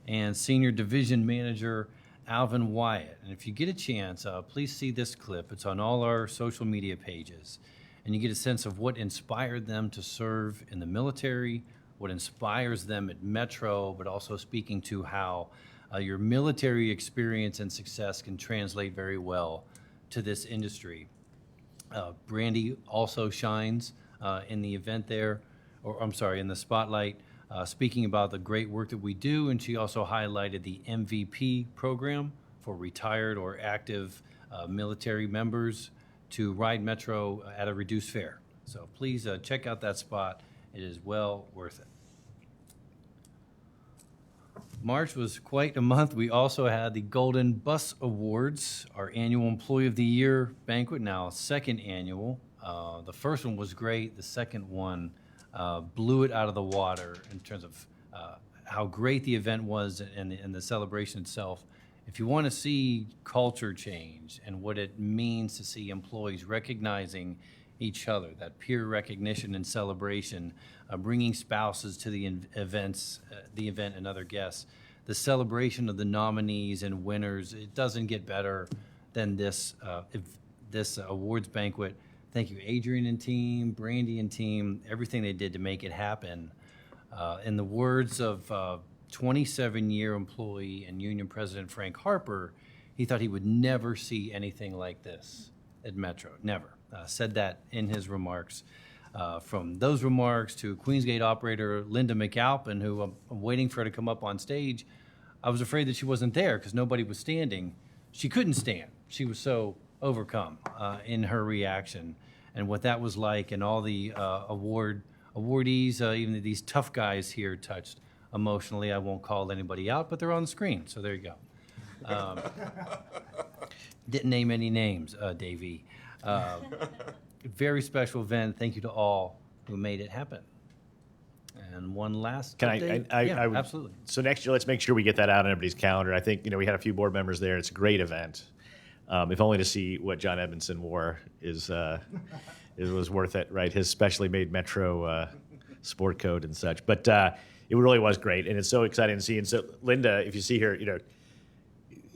and Senior Division Manager Alvin Wyatt. And if you get a chance, please see this clip. It's on all our social media pages. And you get a sense of what inspired them to serve in the military, what inspires them at Metro, but also speaking to how your military experience and success can translate very well to this industry. Brandy also shines in the event there, in the spotlight, speaking about the great work that we do, and she also highlighted the MVP program for retired or active military members to ride Metro at a reduced fare. So please check out that spot. It is well worth it. March was quite a month. We also had the Golden Bus Awards, our annual Employee of the Year banquet, now second annual. The first one was great. The second one blew it out of the water in terms of how great the event was and the celebration itself. If you want to see culture change and what it means to see employees recognizing each other, that peer recognition and celebration, bringing spouses to the event and other guests, the celebration of the nominees and winners, it doesn't get better than this awards banquet. Thank you, Adrian and team, Brandy and team, everything they did to make it happen. In the words of 27-year employee and union president Frank Harper, he thought he would never see anything like this at Metro, never. Said that in his remarks. From those remarks to Queensgate operator Linda McAlpin, who I'm waiting for her to come up on stage. I was afraid that she wasn't there because nobody was standing. She couldn't stand. She was so overcome in her reaction and what that was like, and all the awardees, even these tough guys here touched emotionally. I won't call anybody out, but they're on the screen, so there you go. Didn't name any names, Davey. Very special event. Thank you to all who made it happen. And one last update. I would, absolutely. So next year, let's make sure we get that out on everybody's calendar. I think we had a few board members there. It's a great event. If only to see what John Edmondson wore was worth it, right? His specially made Metro sport coat and such. But it really was great, and it's so exciting to see. And so Linda, if you see her,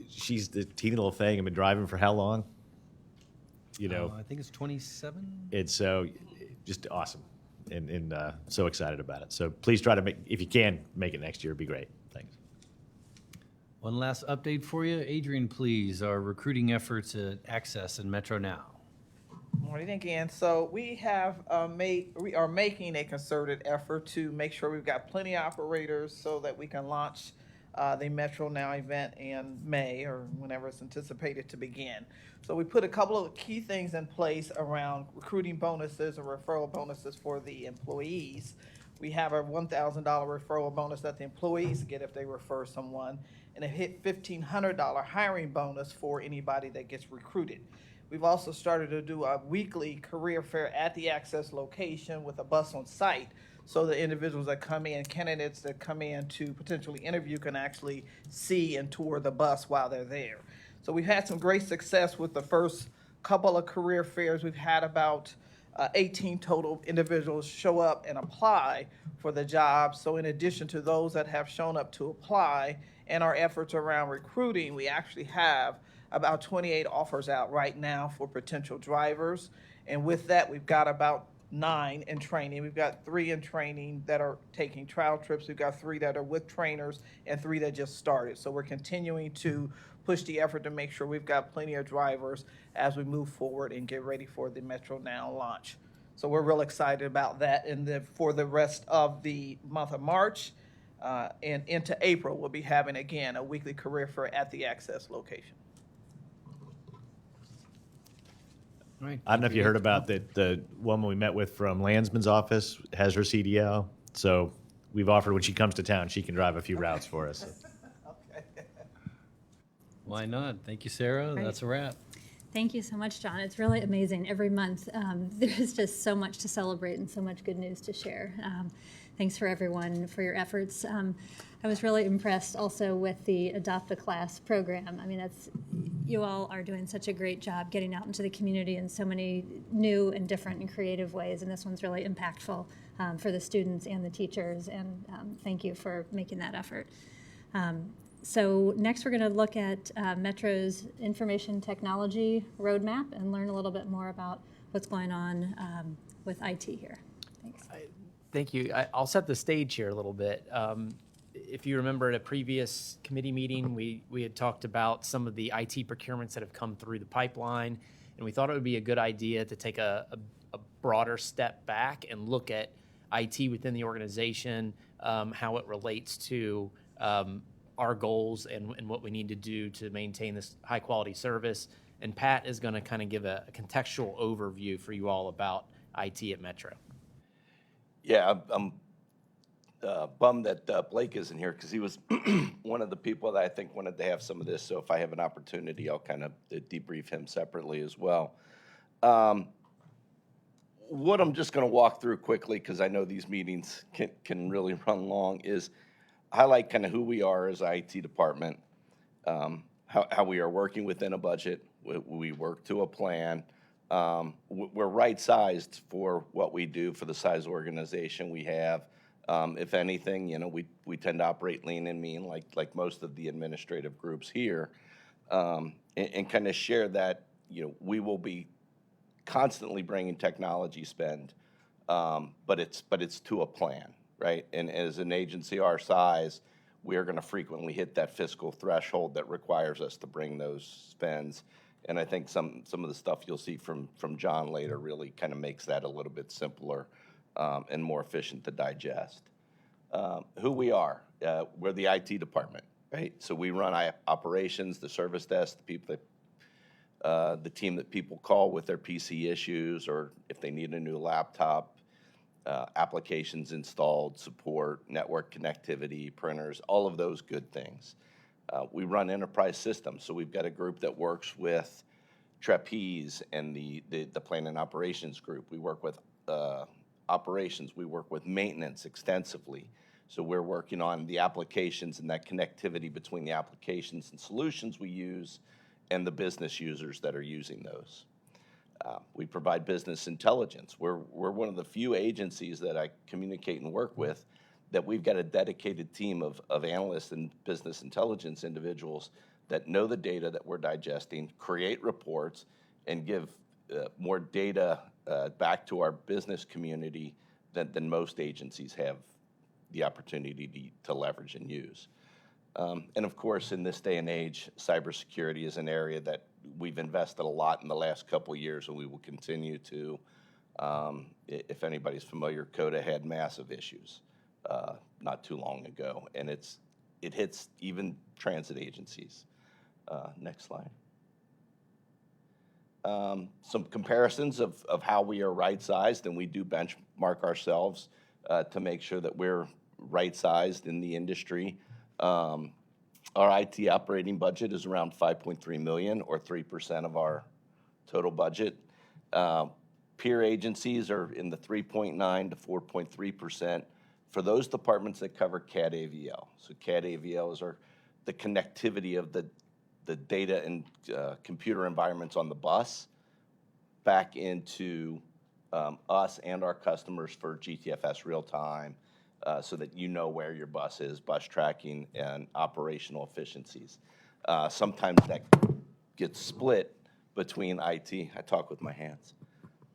she's the teeny little thing. I've been driving for how long? I think it's 27. It's so just awesome, and so excited about it. So please try to if you can, make it next year. It'd be great. Thanks. One last update for you. Adrian, please, our recruiting efforts at Access and Metro Now. Morning again. So we are making a concerted effort to make sure we've got plenty of operators so that we can launch the Metro Now event in May or whenever it's anticipated to begin. So we put a couple of key things in place around recruiting bonuses or referral bonuses for the employees. We have a $1,000 referral bonus that the employees get if they refer someone, and a $1,500 hiring bonus for anybody that gets recruited. We've also started to do a weekly career fair at the Access location with a bus on site, so the individuals that come in, candidates that come in to potentially interview, can actually see and tour the bus while they're there. So we've had some great success with the first couple of career fairs. We've had about 18 total individuals show up and apply for the job. So in addition to those that have shown up to apply and our efforts around recruiting, we actually have about 28 offers out right now for potential drivers. And with that, we've got about 9 in training. We've got 3 in training that are taking trial trips. We've got 3 that are with trainers and 3 that just started. So we're continuing to push the effort to make sure we've got plenty of drivers as we move forward and get ready for the Metro Now launch. So we're real excited about that. And for the rest of the month of March and into April, we'll be having, again, a weekly career fair at the Access location. All right. I don't know if you heard about the woman we met with from Landsman's office has her CDL. So we've offered when she comes to town, she can drive a few routes for us. Why not? Thank you, Sarah. Right. That's a wrap. Thank you so much, John. It's really amazing. Every month, there's just so much to celebrate and so much good news to share. Thanks for everyone for your efforts. I was really impressed also with the Adopt a Class program. I mean, you all are doing such a great job getting out into the community in so many new and different and creative ways, and this one's really impactful for the students and the teachers, and thank you for making that effort. So next we're going to look at Metro's information technology roadmap and learn a little bit more about what's going on with IT here. Thanks. Thank you. I'll set the stage here a little bit. If you remember at a previous committee meeting, we had talked about some of the IT procurements that have come through the pipeline, and we thought it would be a good idea to take a broader step back and look at IT within the organization, how it relates to our goals and what we need to do to maintain this high-quality service. And Pat is going to kind of give a contextual overview for you all about IT at Metro. Yeah, I'm bummed that Blake isn't here because he was one of the people that I think wanted to have some of this. So if I have an opportunity, I'll kind of debrief him separately as well. What I'm just going to walk through quickly, because I know these meetings can really run long, is highlight kind of who we are as an IT department, how we are working within a budget. We work to a plan. We're right-sized for what we do for the size organization we have. If anything, we tend to operate lean and mean like most of the administrative groups here, and kind of share that, we will be constantly bringing technology spend, but it's to a plan, right? And as an agency our size, we are going to frequently hit that fiscal threshold that requires us to bring those spends. And I think some of the stuff you'll see from John later really kind of makes that a little bit simpler and more efficient to digest. Who we are, we're the IT department, right? So we run operations, the service desk, the people that, the team that people call with their PC issues or if they need a new laptop, applications installed, support, network connectivity, printers, all of those good things. We run enterprise systems, so we've got a group that works with Trapeze and the plan and operations group. We work with operations. We work with maintenance extensively. So we're working on the applications and that connectivity between the applications and solutions we use and the business users that are using those. We provide business intelligence. We're one of the few agencies that I communicate and work with that we've got a dedicated team of analysts and business intelligence individuals that know the data that we're digesting, create reports, and give more data back to our business community than most agencies have the opportunity to leverage and use. And of course, in this day and age, cybersecurity is an area that we've invested a lot in the last couple of years, and we will continue to. If anybody's familiar, CODA had massive issues not too long ago, and it hits even transit agencies. Next slide. Some comparisons of how we are right-sized, and we do benchmark ourselves to make sure that we're right-sized in the industry. Our IT operating budget is around $5.3 million, or 3% of our total budget. Peer agencies are in the 3.9 to 4.3% for those departments that cover CAD-AVL. So CAD-AVL is the connectivity of the data and computer environments on the bus back into us and our customers for GTFS real time, so that you know where your bus is, bus tracking, and operational efficiencies. Sometimes that gets split between IT, I talk with my hands,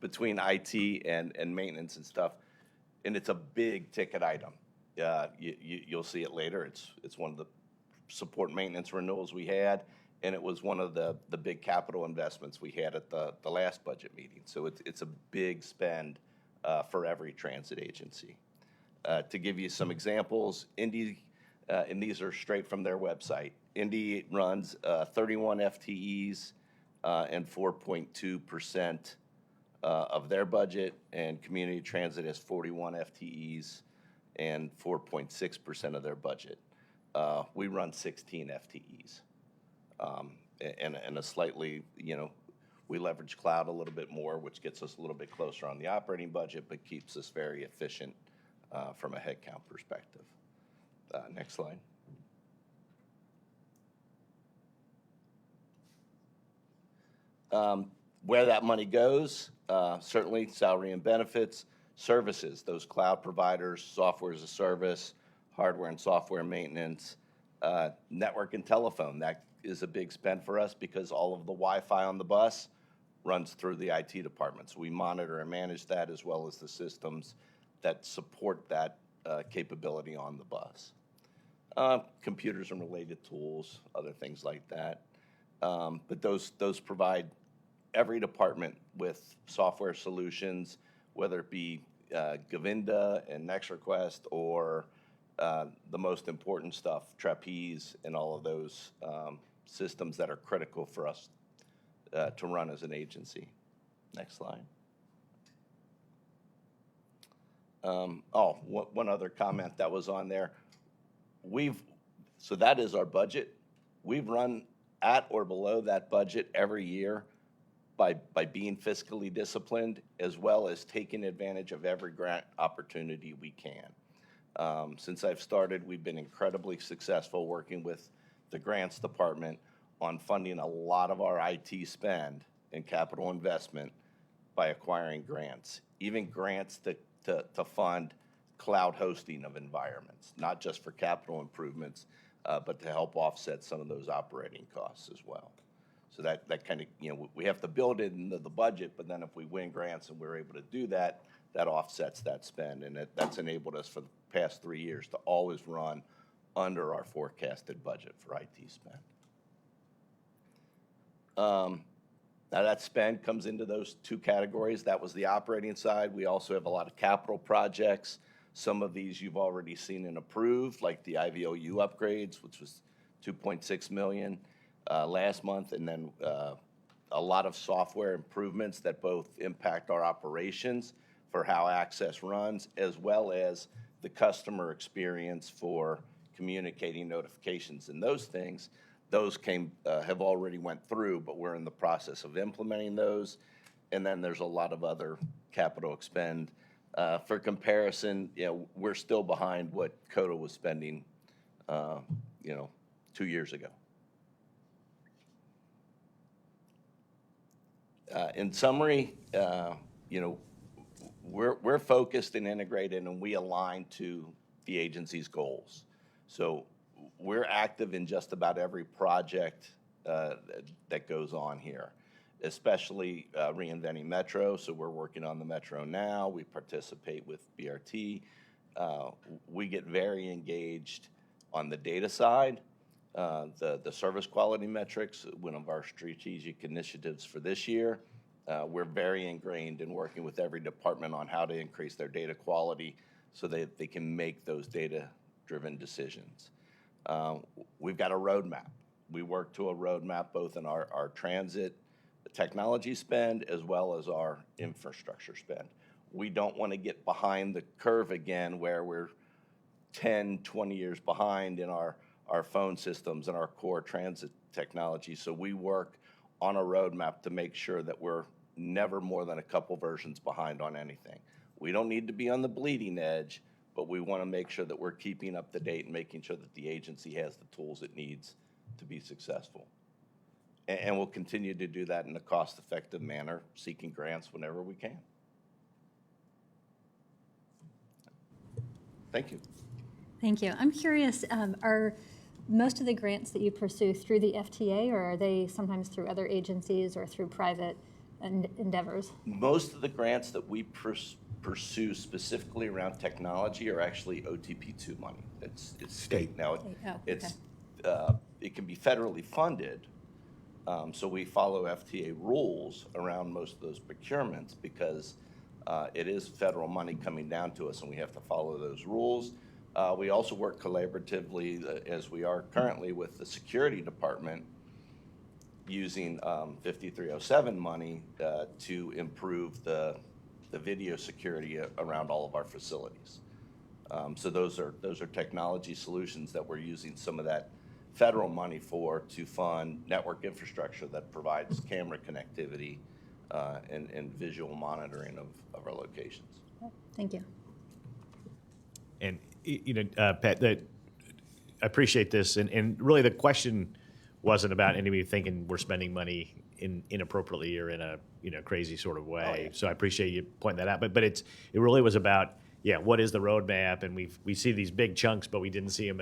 between IT and maintenance and stuff, and it's a big ticket item. You'll see it later. It's one of the support maintenance renewals we had, and it was one of the big capital investments we had at the last budget meeting. So it's a big spend for every transit agency. To give you some examples, Indy, and these are straight from their website, Indy runs 31 FTEs and 4.2% of their budget, and Community Transit has 41 FTEs and 4.6% of their budget. We run 16 FTEs. And a slightly, we leverage cloud a little bit more, which gets us a little bit closer on the operating budget, but keeps us very efficient from a headcount perspective. Next slide. Where that money goes, certainly salary and benefits, services, those cloud providers, software as a service, hardware and software maintenance, network and telephone. That is a big spend for us because all of the Wi-Fi on the bus runs through the IT department. So we monitor and manage that as well as the systems that support that capability on the bus. Computers and related tools, other things like that. But those provide every department with software solutions, whether it be Govinda and NextRequest or the most important stuff, Trapeze and all of those systems that are critical for us to run as an agency. Next slide. One other comment that was on there. So that is our budget. We've run at or below that budget every year by being fiscally disciplined, as well as taking advantage of every grant opportunity we can. Since I've started, we've been incredibly successful working with the grants department on funding a lot of our IT spend and capital investment by acquiring grants, even grants to fund cloud hosting of environments, not just for capital improvements, but to help offset some of those operating costs as well. So that kind of, we have to build it into the budget, but then if we win grants and we're able to do that, that offsets that spend. And that's enabled us for the past 3 years to always run under our forecasted budget for IT spend. Now that spend comes into those two categories. That was the operating side. We also have a lot of capital projects. Some of these you've already seen and approved, like the IVOU upgrades, which was $2.6 million last month, and then a lot of software improvements that both impact our operations for how Access runs, as well as the customer experience for communicating notifications and those things. Those have already went through, but we're in the process of implementing those. And then there's a lot of other capital expend. For comparison, we're still behind what COTA was spending, 2 years ago. In summary, we're focused and integrated, and we align to the agency's goals. So we're active in just about every project that goes on here, especially reinventing Metro. So we're working on the Metro now. We participate with BRT. We get very engaged on the data side. The service quality metrics, one of our strategic initiatives for this year. We're very ingrained in working with every department on how to increase their data quality so that they can make those data-driven decisions. We've got a roadmap. We work to a roadmap both in our transit technology spend as well as our infrastructure spend. We don't want to get behind the curve again where we're 10, 20 years behind in our phone systems and our core transit technology. So we work on a roadmap to make sure that we're never more than a couple versions behind on anything. We don't need to be on the bleeding edge, but we want to make sure that we're keeping up to date and making sure that the agency has the tools it needs to be successful. And we'll continue to do that in a cost-effective manner, seeking grants whenever we can. Thank you. Thank you. I'm curious, are most of the grants that you pursue through the FTA, or are they sometimes through other agencies or through private endeavors? Most of the grants that we pursue specifically around technology are actually OTP2 money. It's state. Now, State. Oh, it's, it can be federally funded, so we follow FTA rules around most of those procurements because it is federal money coming down to us, and we have to follow those rules. We also work collaboratively, as we are currently, with the security department using 5307 money to improve the video security around all of our facilities. So those are technology solutions that we're using some of that federal money for to fund network infrastructure that provides camera connectivity and visual monitoring of our locations. Thank you. And, Pat, I appreciate this. And really the question wasn't about anybody thinking we're spending money inappropriately or in a crazy sort of way. Oh, yeah. So I appreciate you pointing that out. But it really was about, what is the roadmap? And we see these big chunks, but we didn't see them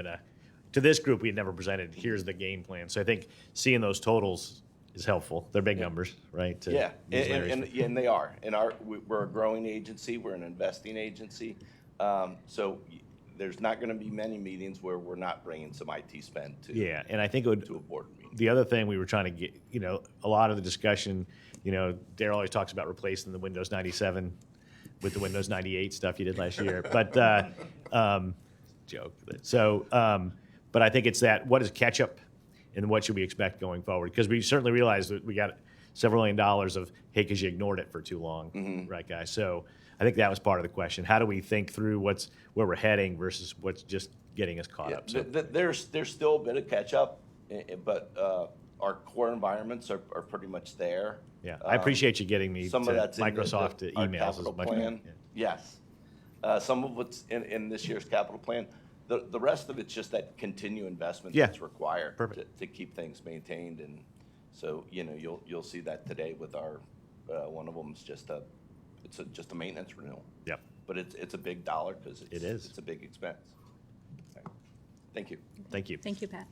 to this group we had never presented, here's the game plan. So I think seeing those totals is helpful. They're big numbers, right? And they are. And we're a growing agency. We're an investing agency. So there's not going to be many meetings where we're not bringing some IT spend to. And I think to a board meeting. The other thing we were trying to get, a lot of the discussion, Darryl always talks about replacing the Windows 97 with the Windows 98 stuff you did last year. But joke. So, but I think it's that. What is catch up? And what should we expect going forward? Because we certainly realize that we got several $1 million of, hey, because you ignored it for too long, right, guys? So I think that was part of the question. How do we think through where we're heading versus what's just getting us caught up? So There's still a bit of catch up, but our core environments are pretty much there. Yeah, I appreciate you getting me some to of that's Microsoft in our emails capital as much. plan. Yes, some of what's in this year's capital plan. The rest of it's just that continued investment that's required to keep things maintained, and so you'll see that today with our one of them is just a maintenance renewal. Yeah, but it's a big dollar because it's a big expense. Okay. Thank you. Thank you. Thank you, Pat.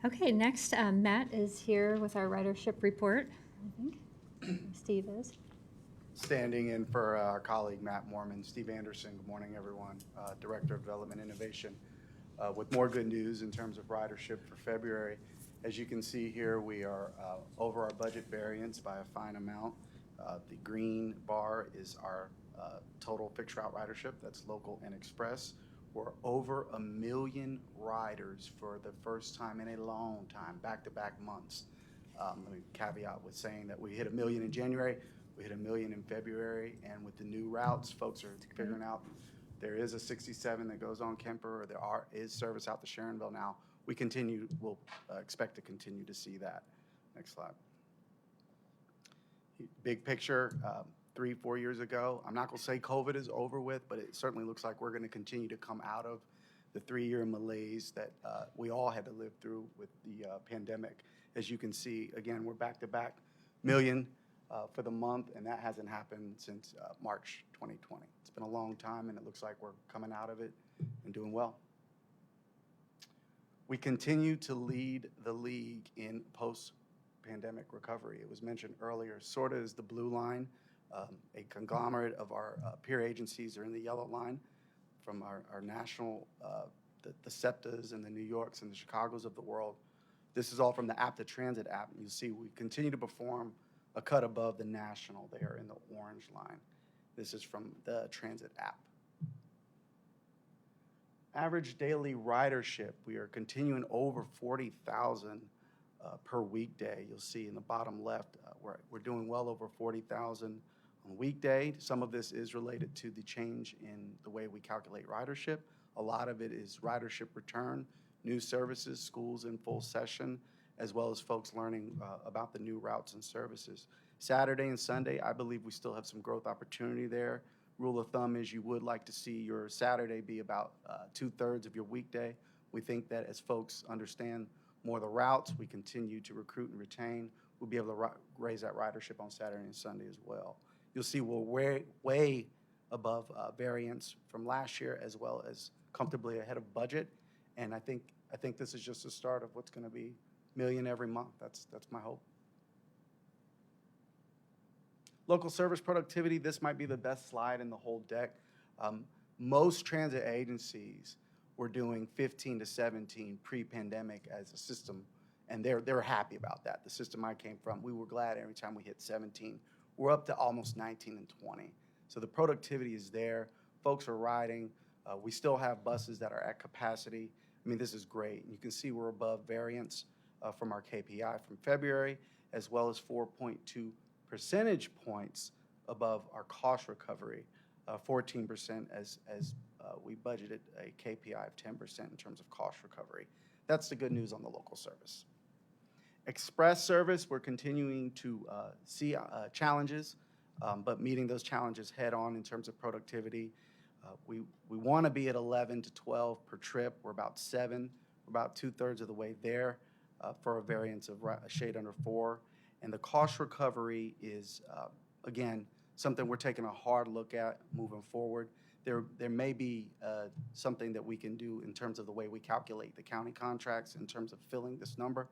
Okay, next, Matt is here with our ridership report, I think. Steve is. Standing in for our colleague Matt Mormon. Steve Anderson, good morning everyone, Director of Development Innovation. With more good news in terms of ridership for February. As you can see here, we are over our budget variance by a fine amount. The green bar is our total fixed route ridership, that's local and express. We're over 1 million riders for the first time in a long time, back-to-back months. Let me caveat with saying that we hit 1 million in January, we hit 1 million in February, and with the new routes, folks are figuring out there is a 67 that goes on Kemper, or there is service out to Sharonville now. We'll expect to continue to see that. Next slide. Big picture, 3-4 years ago, I'm not gonna say COVID is over with, but it certainly looks like we're gonna continue to come out of the 3-year malaise that we all had to live through with the pandemic. As you can see, again, we're back-to-back million for the month, and that hasn't happened since March 2020. It's been a long time, and it looks like we're coming out of it and doing well. We continue to lead the league in post-pandemic recovery. It was mentioned earlier, SORTA is the blue line. A conglomerate of our peer agencies are in the yellow line, from our national, the SEPTAs and the New Yorks and the Chicagos of the world. This is all from the App to Transit app. You see we continue to perform a cut above the national. They are in the orange line. This is from the transit app. Average daily ridership, we are continuing over 40,000 per weekday. You'll see in the bottom left, we're doing well over 40,000 on weekday. Some of this is related to the change in the way we calculate ridership. A lot of it is ridership return, new services, schools in full session, as well as folks learning about the new routes and services. Saturday and Sunday, I believe we still have some growth opportunity there. Rule of thumb is you would like to see your Saturday be about 2/3 of your weekday. We think that as folks understand more of the routes, we continue to recruit and retain, we'll be able to raise that ridership on Saturday and Sunday as well. You'll see we're way above variance from last year, as well as comfortably ahead of budget. And I think this is just the start of what's going to be 1 million every month. That's my hope. Local service productivity, this might be the best slide in the whole deck. Most transit agencies were doing 15 to 17 pre-pandemic as a system, and they're happy about that. The system I came from, we were glad every time we hit 17. We're up to almost 19 and 20. So the productivity is there. Folks are riding. We still have buses that are at capacity. I mean, this is great. You can see we're above variance from our KPI from February, as well as 4.2 percentage points above our cost recovery, 14% as we budgeted a KPI of 10% in terms of cost recovery. That's the good news on the local service. Express service, we're continuing to see challenges, but meeting those challenges head on in terms of productivity. We want to be at 11 to 12 per trip. We're about 7. We're about 2/3 of the way there for a variance of a shade under 4. And the cost recovery is, again, something we're taking a hard look at moving forward. There may be something that we can do in terms of the way we calculate the county contracts in terms of filling this number,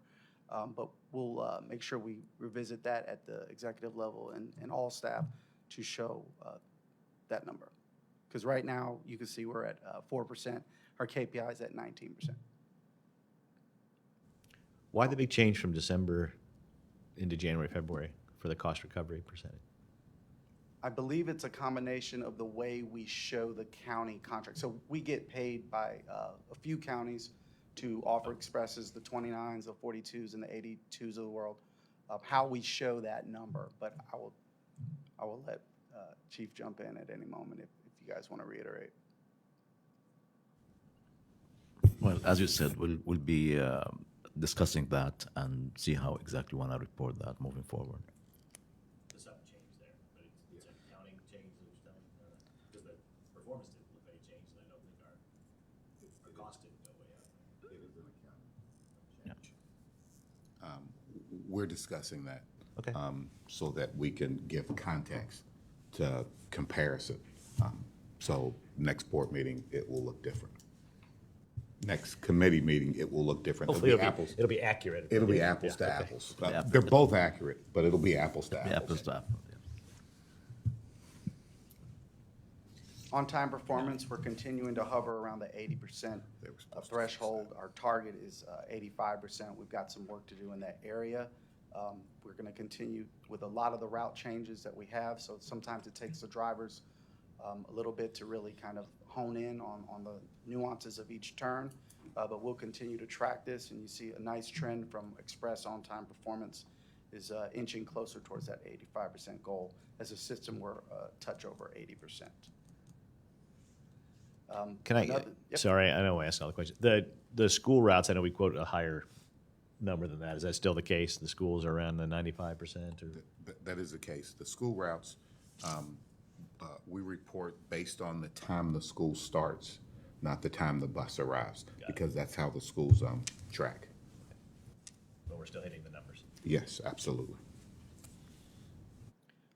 but we'll make sure we revisit that at the executive level and all staff to show that number. Because right now, you can see we're at 4%. Our KPI is at 19%. Why the big change from December into January, February for the cost recovery percentage? I believe it's a combination of the way we show the county contract. So we get paid by a few counties to offer expresses, the 29s, the 42s, and the 82s of the world, of how we show that number. But I will let Chief jump in at any moment if you guys want to reiterate. Well, as you said, we'll be discussing that and see how exactly we want to report that moving forward. There's some change there, but it's an accounting change that was done, because the performance didn't look any change, and I don't think our cost didn't go way up. It is an accounting change. We're discussing that. Okay. So that we can give context to comparison. So next board meeting, it will look different. Next committee meeting, it will look different. Hopefully it'll be accurate. It'll be apples to Yeah, okay. apples. They're both accurate, but it'll be apples to apples. Apples to apples, yeah. On-time performance, we're continuing to hover around the 80% threshold. Our target is 85%. We've got some work to do in that area. We're going to continue with a lot of the route changes that we have, so sometimes it takes the drivers a little bit to really kind of hone in on the nuances of each turn, but we'll continue to track this, and you see a nice trend from express on-time performance is inching closer towards that 85% goal. As a system, we're a touch over 80%. Can I, Yep. sorry, I know I asked another question. The school routes, I know we quoted a higher number than that. Is that still the case? The schools are around the 95% or? That is the case. The school routes, we report based on the time the school starts, not the time the bus arrives, because that's how the schools track. But we're still hitting the numbers. Yes, absolutely.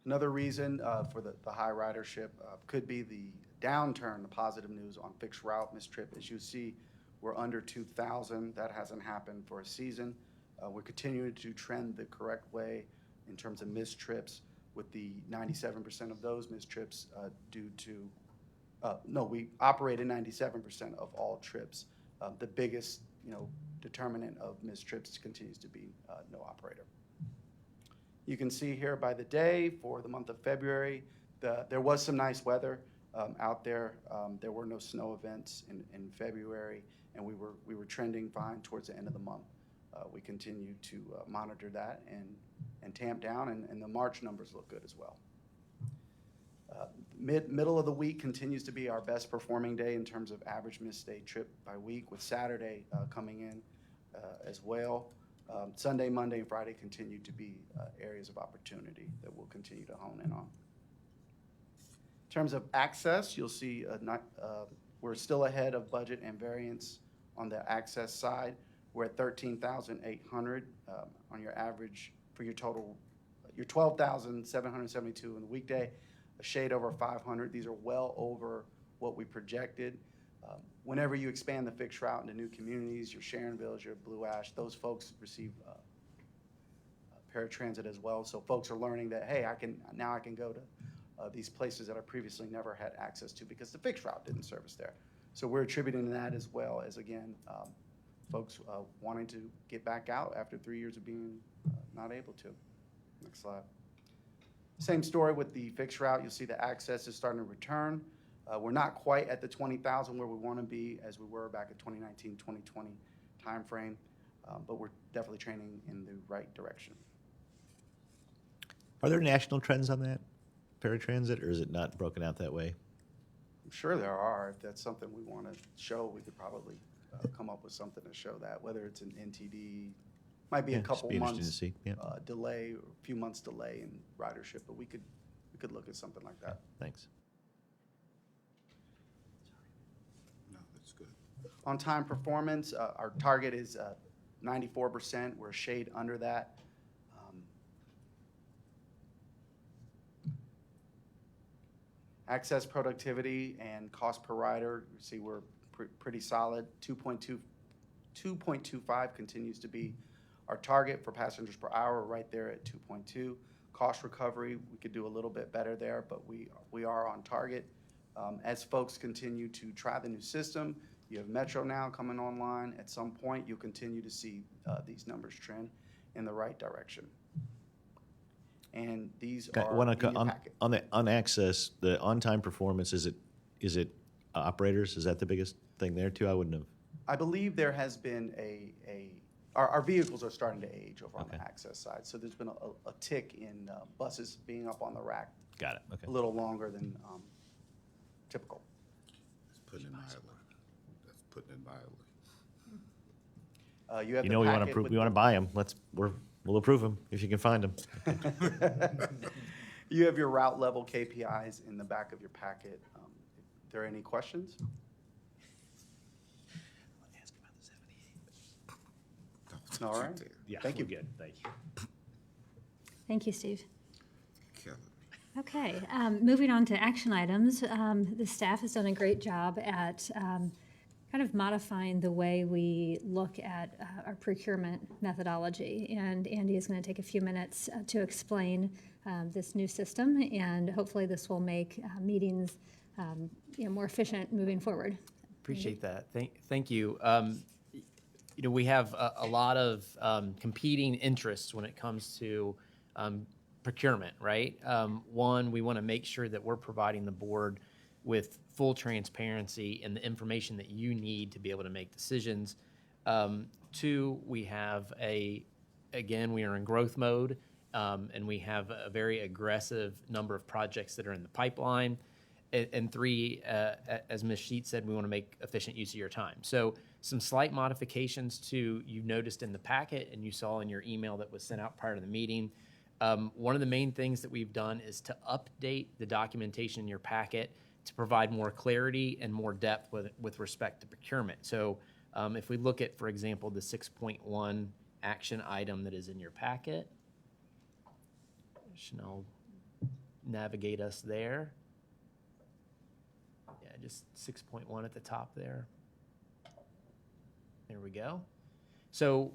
Another reason for the high ridership could be the downturn, the positive news on fixed route missed trip. As you see, we're under 2,000. That hasn't happened for a season. We're continuing to trend the correct way in terms of missed trips, with the 97% of those missed trips due to, we operated 97% of all trips. The biggest, determinant of missed trips continues to be no operator. You can see here by the day for the month of February, there was some nice weather out there. There were no snow events in February, and we were trending fine towards the end of the month. We continue to monitor that and tamp down, and the March numbers look good as well. Middle of the week continues to be our best performing day in terms of average missed day trip by week, with Saturday coming in as well. Sunday, Monday, and Friday continue to be areas of opportunity that we'll continue to hone in on. In terms of access, you'll see we're still ahead of budget and variance on the access side. We're at 13,800 on your average for your total, your 12,772 in the weekday, a shade over 500. These are well over what we projected. Whenever you expand the fixed route into new communities, your Sharonvilles, your Blue Ash, those folks receive paratransit as well. So folks are learning that, hey, now I can go to these places that I previously never had access to because the fixed route didn't service there. So we're attributing that as well as, again, folks wanting to get back out after 3 years of being not able to. Next slide. Same story with the fixed route. You'll see the access is starting to return. We're not quite at the 20,000 where we want to be as we were back at 2019, 2020 timeframe, but we're definitely trending in the right direction. Are there national trends on that paratransit, or is it not broken out that way? I'm sure there are. If that's something we want to show, we could probably come up with something to show that, whether it's an NTD, might be a couple be interesting months to see. Yeah. delay, or a few months delay in ridership, but we could look at something like that. Thanks. No, that's good. On-time performance, our target is 94%. We're a shade under that. Access productivity and cost per rider, you see we're pretty solid. 2.25 continues to be our target for passengers per hour, right there at 2.2. Cost recovery, we could do a little bit better there, but we are on target. As folks continue to try the new system, you have Metro now coming online. At some point, you'll continue to see these numbers trend in the right direction. And these are in your packet. On access, the on-time performance, is it operators? Is that the biggest thing there too? I wouldn't have. I believe there has been our vehicles are starting to age over on the access side. So there's been a tick in buses being up on the rack. Got it. Okay. A little longer than typical. That's putting it mildly. That's putting it mildly. You have You the know, we want packet to with we want to buy them. We'll approve them if you can find them. You have your route level KPIs in the back of your packet. If there are any questions? All right. Yeah, Thank you. we're good. Thank you. Thank you, Steve. Kelly. Okay, moving on to action items. The staff has done a great job at kind of modifying the way we look at our procurement methodology. And Andy is going to take a few minutes to explain this new system, and hopefully this will make meetings more efficient moving forward. Appreciate that. Thank you. We have a lot of competing interests when it comes to procurement, right? One, we want to make sure that we're providing the board with full transparency and the information that you need to be able to make decisions. Two, we have we are in growth mode, and we have a very aggressive number of projects that are in the pipeline. And three, as Ms. Sheet said, we want to make efficient use of your time. So some slight modifications you've noticed in the packet and you saw in your email that was sent out prior to the meeting. One of the main things that we've done is to update the documentation in your packet to provide more clarity and more depth with respect to procurement. So if we look at, for example, the 6.1 action item that is in your packet, Chanel, navigate us there. Yeah, just 6.1 at the top there. There we go. So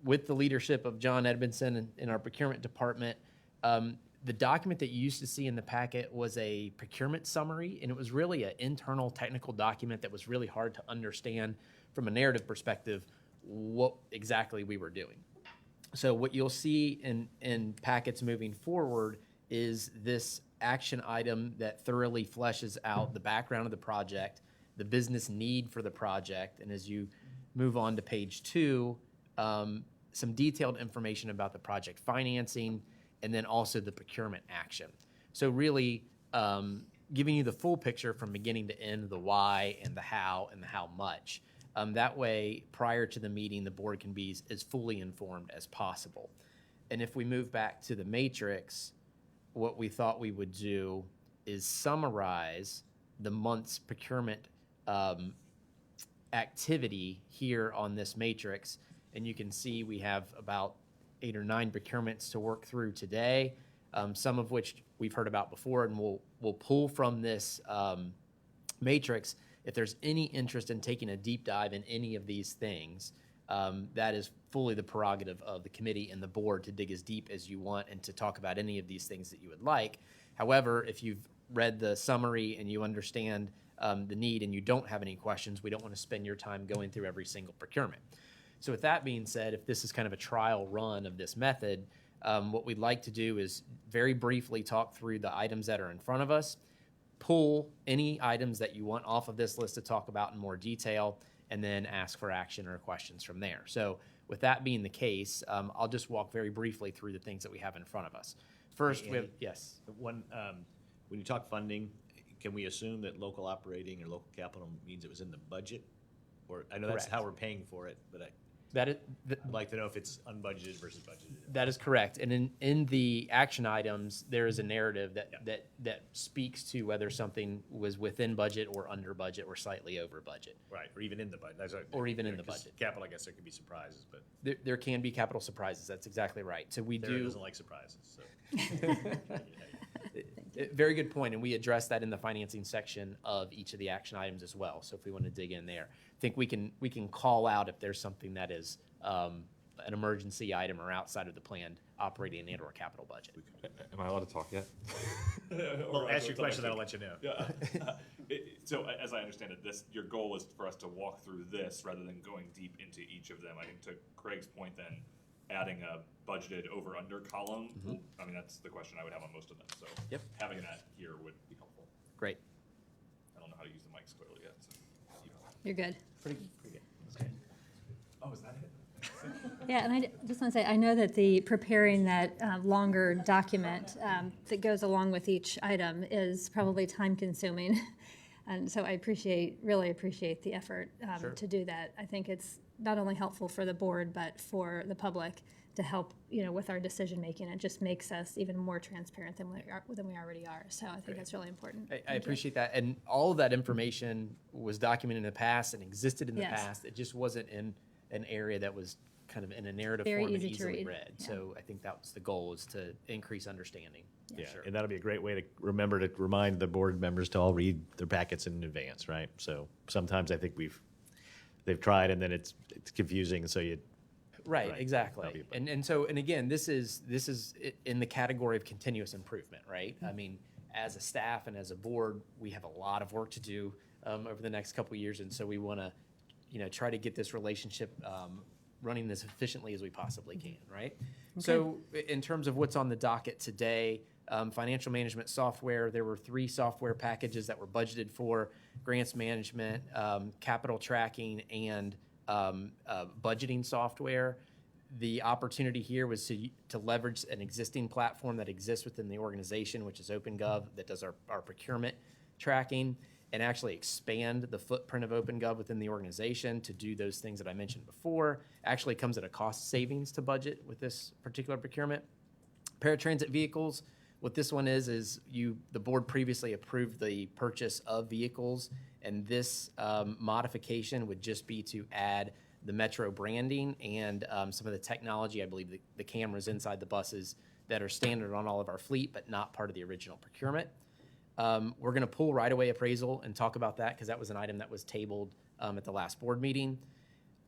with the leadership of John Edmondson in our procurement department, the document that you used to see in the packet was a procurement summary, and it was really an internal technical document that was really hard to understand from a narrative perspective what exactly we were doing. So what you'll see in packets moving forward is this action item that thoroughly fleshes out the background of the project, the business need for the project, and as you move on to page 2, some detailed information about the project financing, and then also the procurement action. So really giving you the full picture from beginning to end, the why and the how much. That way, prior to the meeting, the board can be as fully informed as possible. And if we move back to the matrix, what we thought we would do is summarize the month's procurement activity here on this matrix. And you can see we have about 8 or 9 procurements to work through today, some of which we've heard about before, and we'll pull from this matrix. If there's any interest in taking a deep dive in any of these things, that is fully the prerogative of the committee and the board to dig as deep as you want and to talk about any of these things that you would like. However, if you've read the summary and you understand the need and you don't have any questions, we don't want to spend your time going through every single procurement. So with that being said, if this is kind of a trial run of this method, what we'd like to do is very briefly talk through the items that are in front of us, pull any items that you want off of this list to talk about in more detail, and then ask for action or questions from there. So with that being the case, I'll just walk very briefly through the things that we have in front of us. First, we have, yes. When you talk funding, can we assume that local operating or local capital means it was in the budget? Or I know that's Correct. how we're paying for it, but I'd like to know if it's unbudgeted versus budgeted. That is correct. And in the action items, there is a narrative that speaks to whether something was within budget or under budget or slightly over budget. Right, or even in the budget. Or even in the budget. Capital, I guess there could be surprises, but There can be capital surprises. That's exactly right. So we Sarah do. doesn't like surprises, so. Very good point, and we address that in the financing section of each of the action items as well. So if we want to dig in there, I think we can call out if there's something that is an emergency item or outside of the planned operating and/or capital budget. Am I allowed to talk yet? Well, ask your question, then I'll let you know. Yeah. So as I understand it, your goal is for us to walk through this rather than going deep into each of them. I think to Craig's point then, adding a budgeted over-under column, I mean, that's the question I would have on most of them. So Yep. having that here would be helpful. Great. I don't know how to use the mics clearly yet. So. You're good. Pretty good. Okay. Oh, is that it? Yeah, and I just want to say, I know that preparing that longer document that goes along with each item is probably time-consuming. And so I really appreciate the effort Sure. to do that. I think it's not only helpful for the board, but for the public to help, with our decision-making. It just makes us even more transparent than we already are. So I think that's really important. I appreciate that. And all of that information was documented in the past and existed in the Yes. past. It just wasn't in an area that was kind of in a narrative Very form and easy to easily read. read. Yeah. So I think that was the goal, is to increase understanding. Yeah, Sure. and that'll be a great way to remember to remind the board members to all read their packets in advance, right? So sometimes I think they've tried and then it's confusing, so Right, Right. exactly. That'll be- And again, this is in the category of continuous improvement, right? I mean, as a staff and as a board, we have a lot of work to do over the next couple of years, and so we want to, try to get this relationship running as efficiently as we possibly can, right? So in terms of what's on the docket today, financial management software, there were 3 software packages that were budgeted for: grants management, capital tracking, and budgeting software. The opportunity here was to leverage an existing platform that exists within the organization, which is OpenGov, that does our procurement tracking, and actually expand the footprint of OpenGov within the organization to do those things that I mentioned before. Actually comes at a cost savings to budget with this particular procurement. Paratransit vehicles, what this one is the board previously approved the purchase of vehicles, and this modification would just be to add the Metro branding and some of the technology, I believe the cameras inside the buses that are standard on all of our fleet, but not part of the original procurement. We're going to pull right-of-way appraisal and talk about that because that was an item that was tabled at the last board meeting.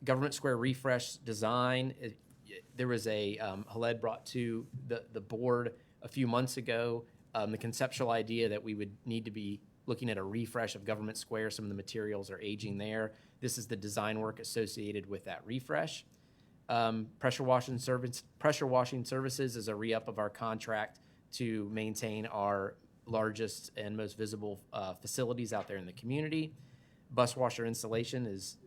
Government Square refresh design, there was Haled brought to the board a few months ago the conceptual idea that we would need to be looking at a refresh of Government Square. Some of the materials are aging there. This is the design work associated with that refresh. Pressure washing services is a re-up of our contract to maintain our largest and most visible facilities out there in the community. Bus washer installation is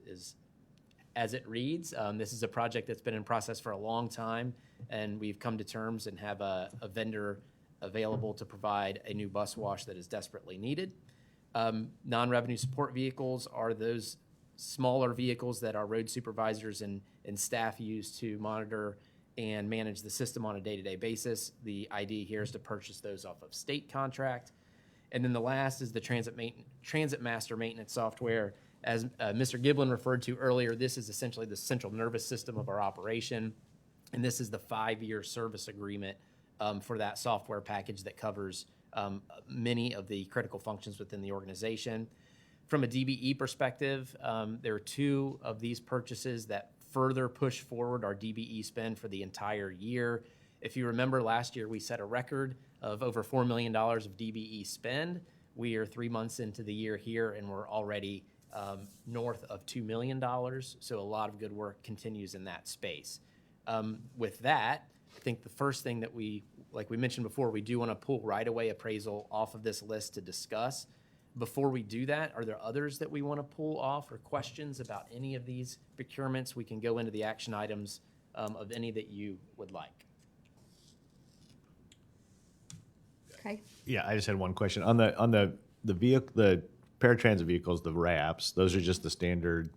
as it reads. This is a project that's been in process for a long time, and we've come to terms and have a vendor available to provide a new bus wash that is desperately needed. Non-revenue support vehicles are those smaller vehicles that our road supervisors and staff use to monitor and manage the system on a day-to-day basis. The idea here is to purchase those off of state contract. And then the last is the Transit Master maintenance software. As Mr. Giblin referred to earlier, this is essentially the central nervous system of our operation. And this is the 5-year service agreement for that software package that covers many of the critical functions within the organization. From a DBE perspective, there are 2 of these purchases that further push forward our DBE spend for the entire year. If you remember last year, we set a record of over $4 million of DBE spend. We are 3 months into the year here, and we're already north of $2 million. So a lot of good work continues in that space. With that, I think the first thing that like we mentioned before, we do want to pull right-of-way appraisal off of this list to discuss. Before we do that, are there others that we want to pull off or questions about any of these procurements? We can go into the action items of any that you would like. Okay. Yeah, I just had one question. On the vehicle, the paratransit vehicles, the wraps, those are just the standard.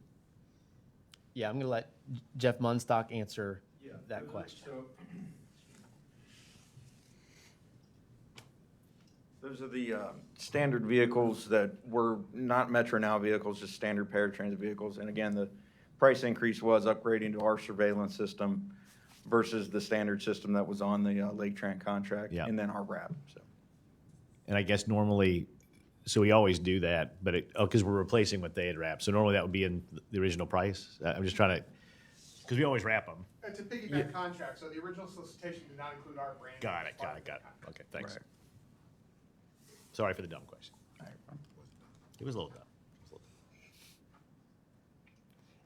Yeah, I'm going to let Jeff Munstock answer that question. Those are the standard vehicles that were not Metro Now vehicles, just standard paratransit vehicles. And again, the price increase was upgrading to our surveillance system versus the standard system that was on the Lake Trent contract, and then our wrap. So. And I guess normally, so we always do that, but because we're replacing what they had wrapped. So normally that would be in the original price. I'm just trying to, because we always wrap them. It's a piggyback contract, so the original solicitation did not include our brand. Got it. Okay, thanks. Right. Sorry for the dumb question. It was a little dumb.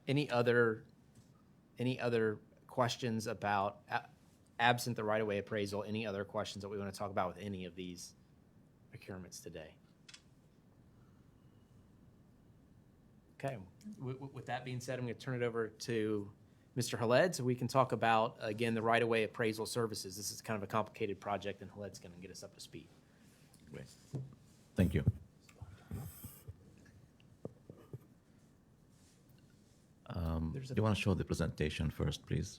Any other questions about, absent the right-of-way appraisal, any other questions that we want to talk about with any of these procurements today? Okay, with that being said, I'm going to turn it over to Mr. Haled so we can talk about, again, the right-of-way appraisal services. This is kind of a complicated project, and Haled's going to get us up to speed. Thank you. Do you want to show the presentation first, please?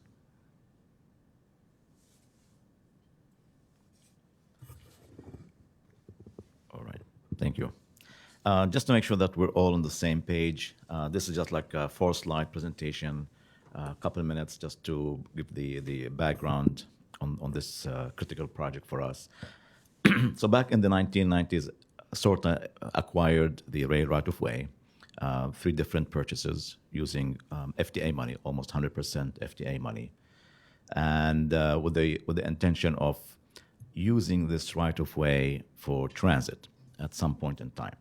All right, thank you. Just to make sure that we're all on the same page, this is just like a 4-slide presentation, a couple of minutes just to give the background on this critical project for us. So back in the 1990s, SORTA acquired the rail right-of-way, 3 different purchases using FTA money, almost 100% FTA money, and with the intention of using this right-of-way for transit at some point in time.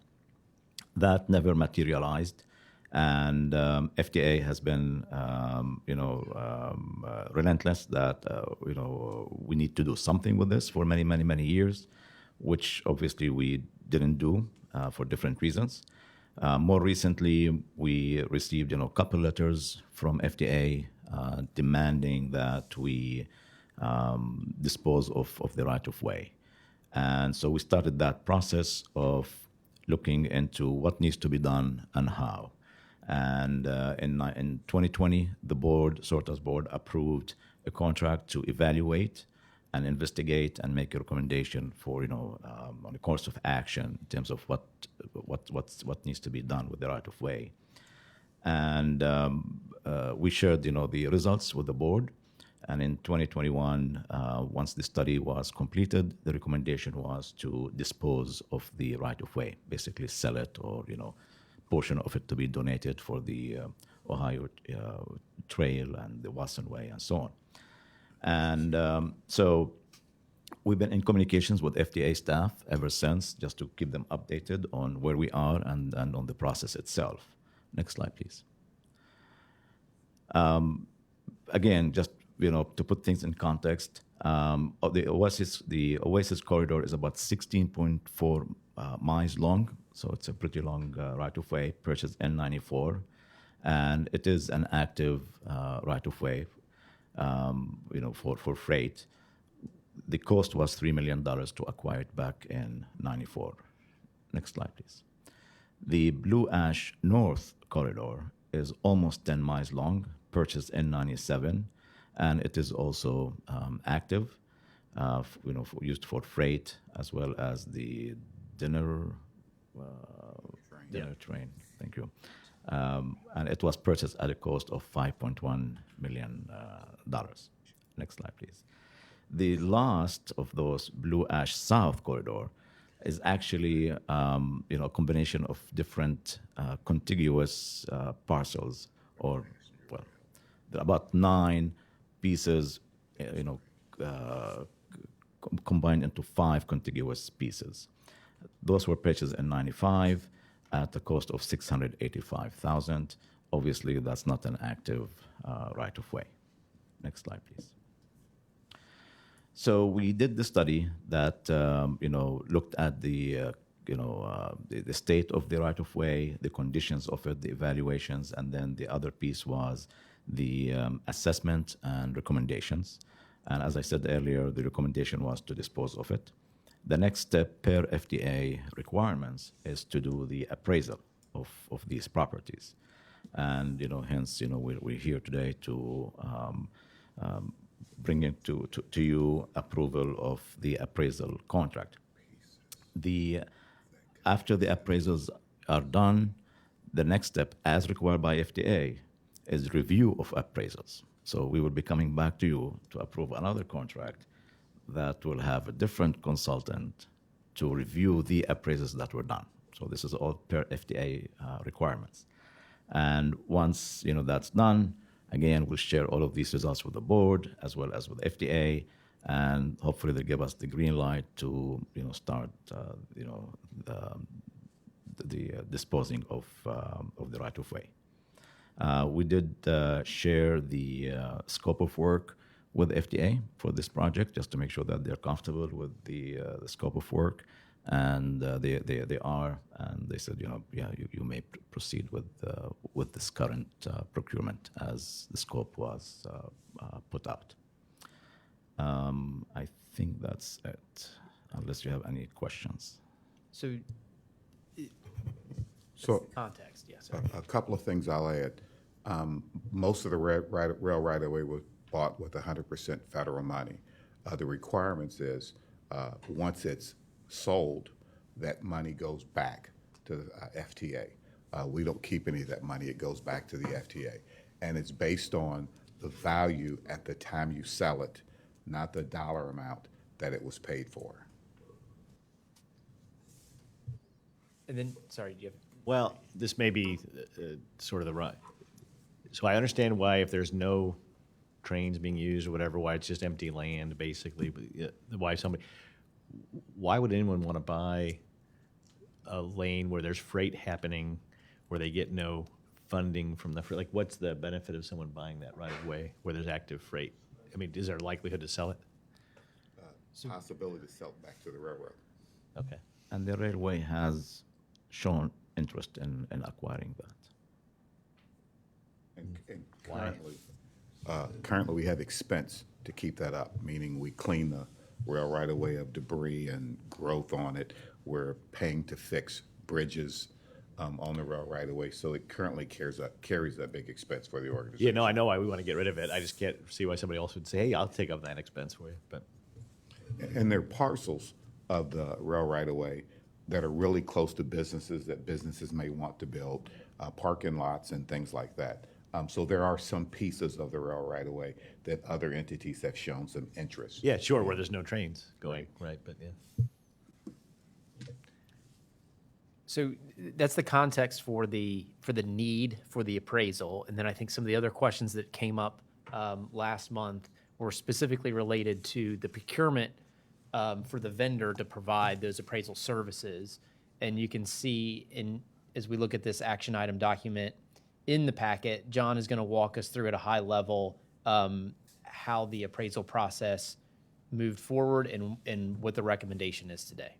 That never materialized, and FTA has been, relentless that, we need to do something with this for many, many, many years, which obviously we didn't do for different reasons. More recently, we received, a couple letters from FTA demanding that we dispose of the right-of-way. And so we started that process of looking into what needs to be done and how. And in 2020, the board, SORTA's board, approved a contract to evaluate and investigate and make a recommendation for, on the course of action in terms of what needs to be done with the right-of-way. And we shared, the results with the board. And in 2021, once the study was completed, the recommendation was to dispose of the right-of-way, basically sell it or, portion of it to be donated for the Ohio Trail and the Watson Way and so on. And so we've been in communications with FTA staff ever since, just to keep them updated on where we are and on the process itself. Next slide, please. Again, just to put things in context, the Oasis corridor is about 16.4 miles long, so it's a pretty long right-of-way, purchased N94, and it is an active right-of-way, for freight. The cost was $3 million to acquire it back in '94. Next slide, please. The Blue Ash North corridor is almost 10 miles long, purchased in '97, and it is also active, used for freight as well as the dinner train. Thank you. And it was purchased at a cost of $5.1 million. Next slide, please. The last of those Blue Ash South corridor is actually a combination of different contiguous parcels, or there are about 9 pieces, combined into 5 contiguous pieces. Those were purchased in 95 at the cost of $685,000. Obviously, that's not an active right-of-way. Next slide, please. So we did the study that looked at the state of the right-of-way, the conditions of it, the evaluations, and then the other piece was the assessment and recommendations. And as I said earlier, the recommendation was to dispose of it. The next step per FDA requirements is to do the appraisal of these properties. And hence we're here today to bring it to you approval of the appraisal contract. After the appraisals are done, the next step, as required by FDA, is review of appraisals. So we will be coming back to you to approve another contract that will have a different consultant to review the appraisals that were done. So this is all per FDA requirements. And once that's done, again, we'll share all of these results with the board as well as with FDA, and hopefully they'll give us the green light to start the disposing of the right of way. We did share the scope of work with FDA for this project, just to make sure that they're comfortable with the scope of work, and they are, and they said, you may proceed with this current procurement as the scope was put out. I think that's it, unless you have any questions. So, context, yes. A couple of things I'll add. Most of the rail right-of-way was bought with 100% federal money. The requirements is once it's sold, that money goes back to the FTA. We don't keep any of that money. It goes back to the FTA. And it's based on the value at the time you sell it, not the dollar amount that it was paid for. And then, sorry, do you have? Well, this may be sort of the right. So I understand why, if there's no trains being used or whatever, why it's just empty land, basically. But why would anyone want to buy a lane where there's freight happening, where they get no funding from the freight? Like, what's the benefit of someone buying that right away where there's active freight? I mean, is there a likelihood to sell it? Possibility to sell it back to the railroad. Okay. And the railway has shown interest in acquiring that. And currently we have expense to keep that up, meaning we clean the rail right-of-way of debris and growth on it. We're paying to fix bridges on the rail right-of-way, so it currently carries that big expense for the organization. Yeah, no, I know why we want to get rid of it. I just can't see why somebody else would say, hey, I'll take up that expense for you. But And there are parcels of the rail right-of-way that are really close to businesses that businesses may want to build, parking lots and things like that. So there are some pieces of the rail right-of-way that other entities have shown some interest. yeah, sure, where there's no trains going, right? But yeah. So that's the context for the need for the appraisal. And then I think some of the other questions that came up last month were specifically related to the procurement for the vendor to provide those appraisal services. And you can see as we look at this action item document in the packet, John is going to walk us through at a high level how the appraisal process moved forward and what the recommendation is today.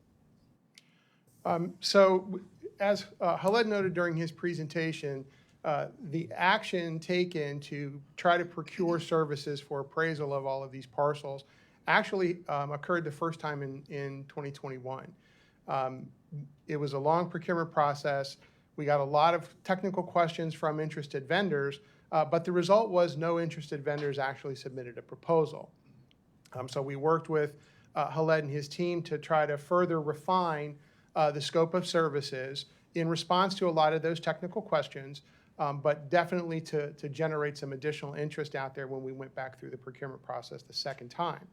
So as Khaled noted during his presentation, the action taken to try to procure services for appraisal of all of these parcels actually occurred the first time in 2021. It was a long procurement process. We got a lot of technical questions from interested vendors, but the result was no interested vendors actually submitted a proposal. So we worked with Khaled and his team to try to further refine the scope of services in response to a lot of those technical questions, but definitely to generate some additional interest out there when we went back through the procurement process the second time.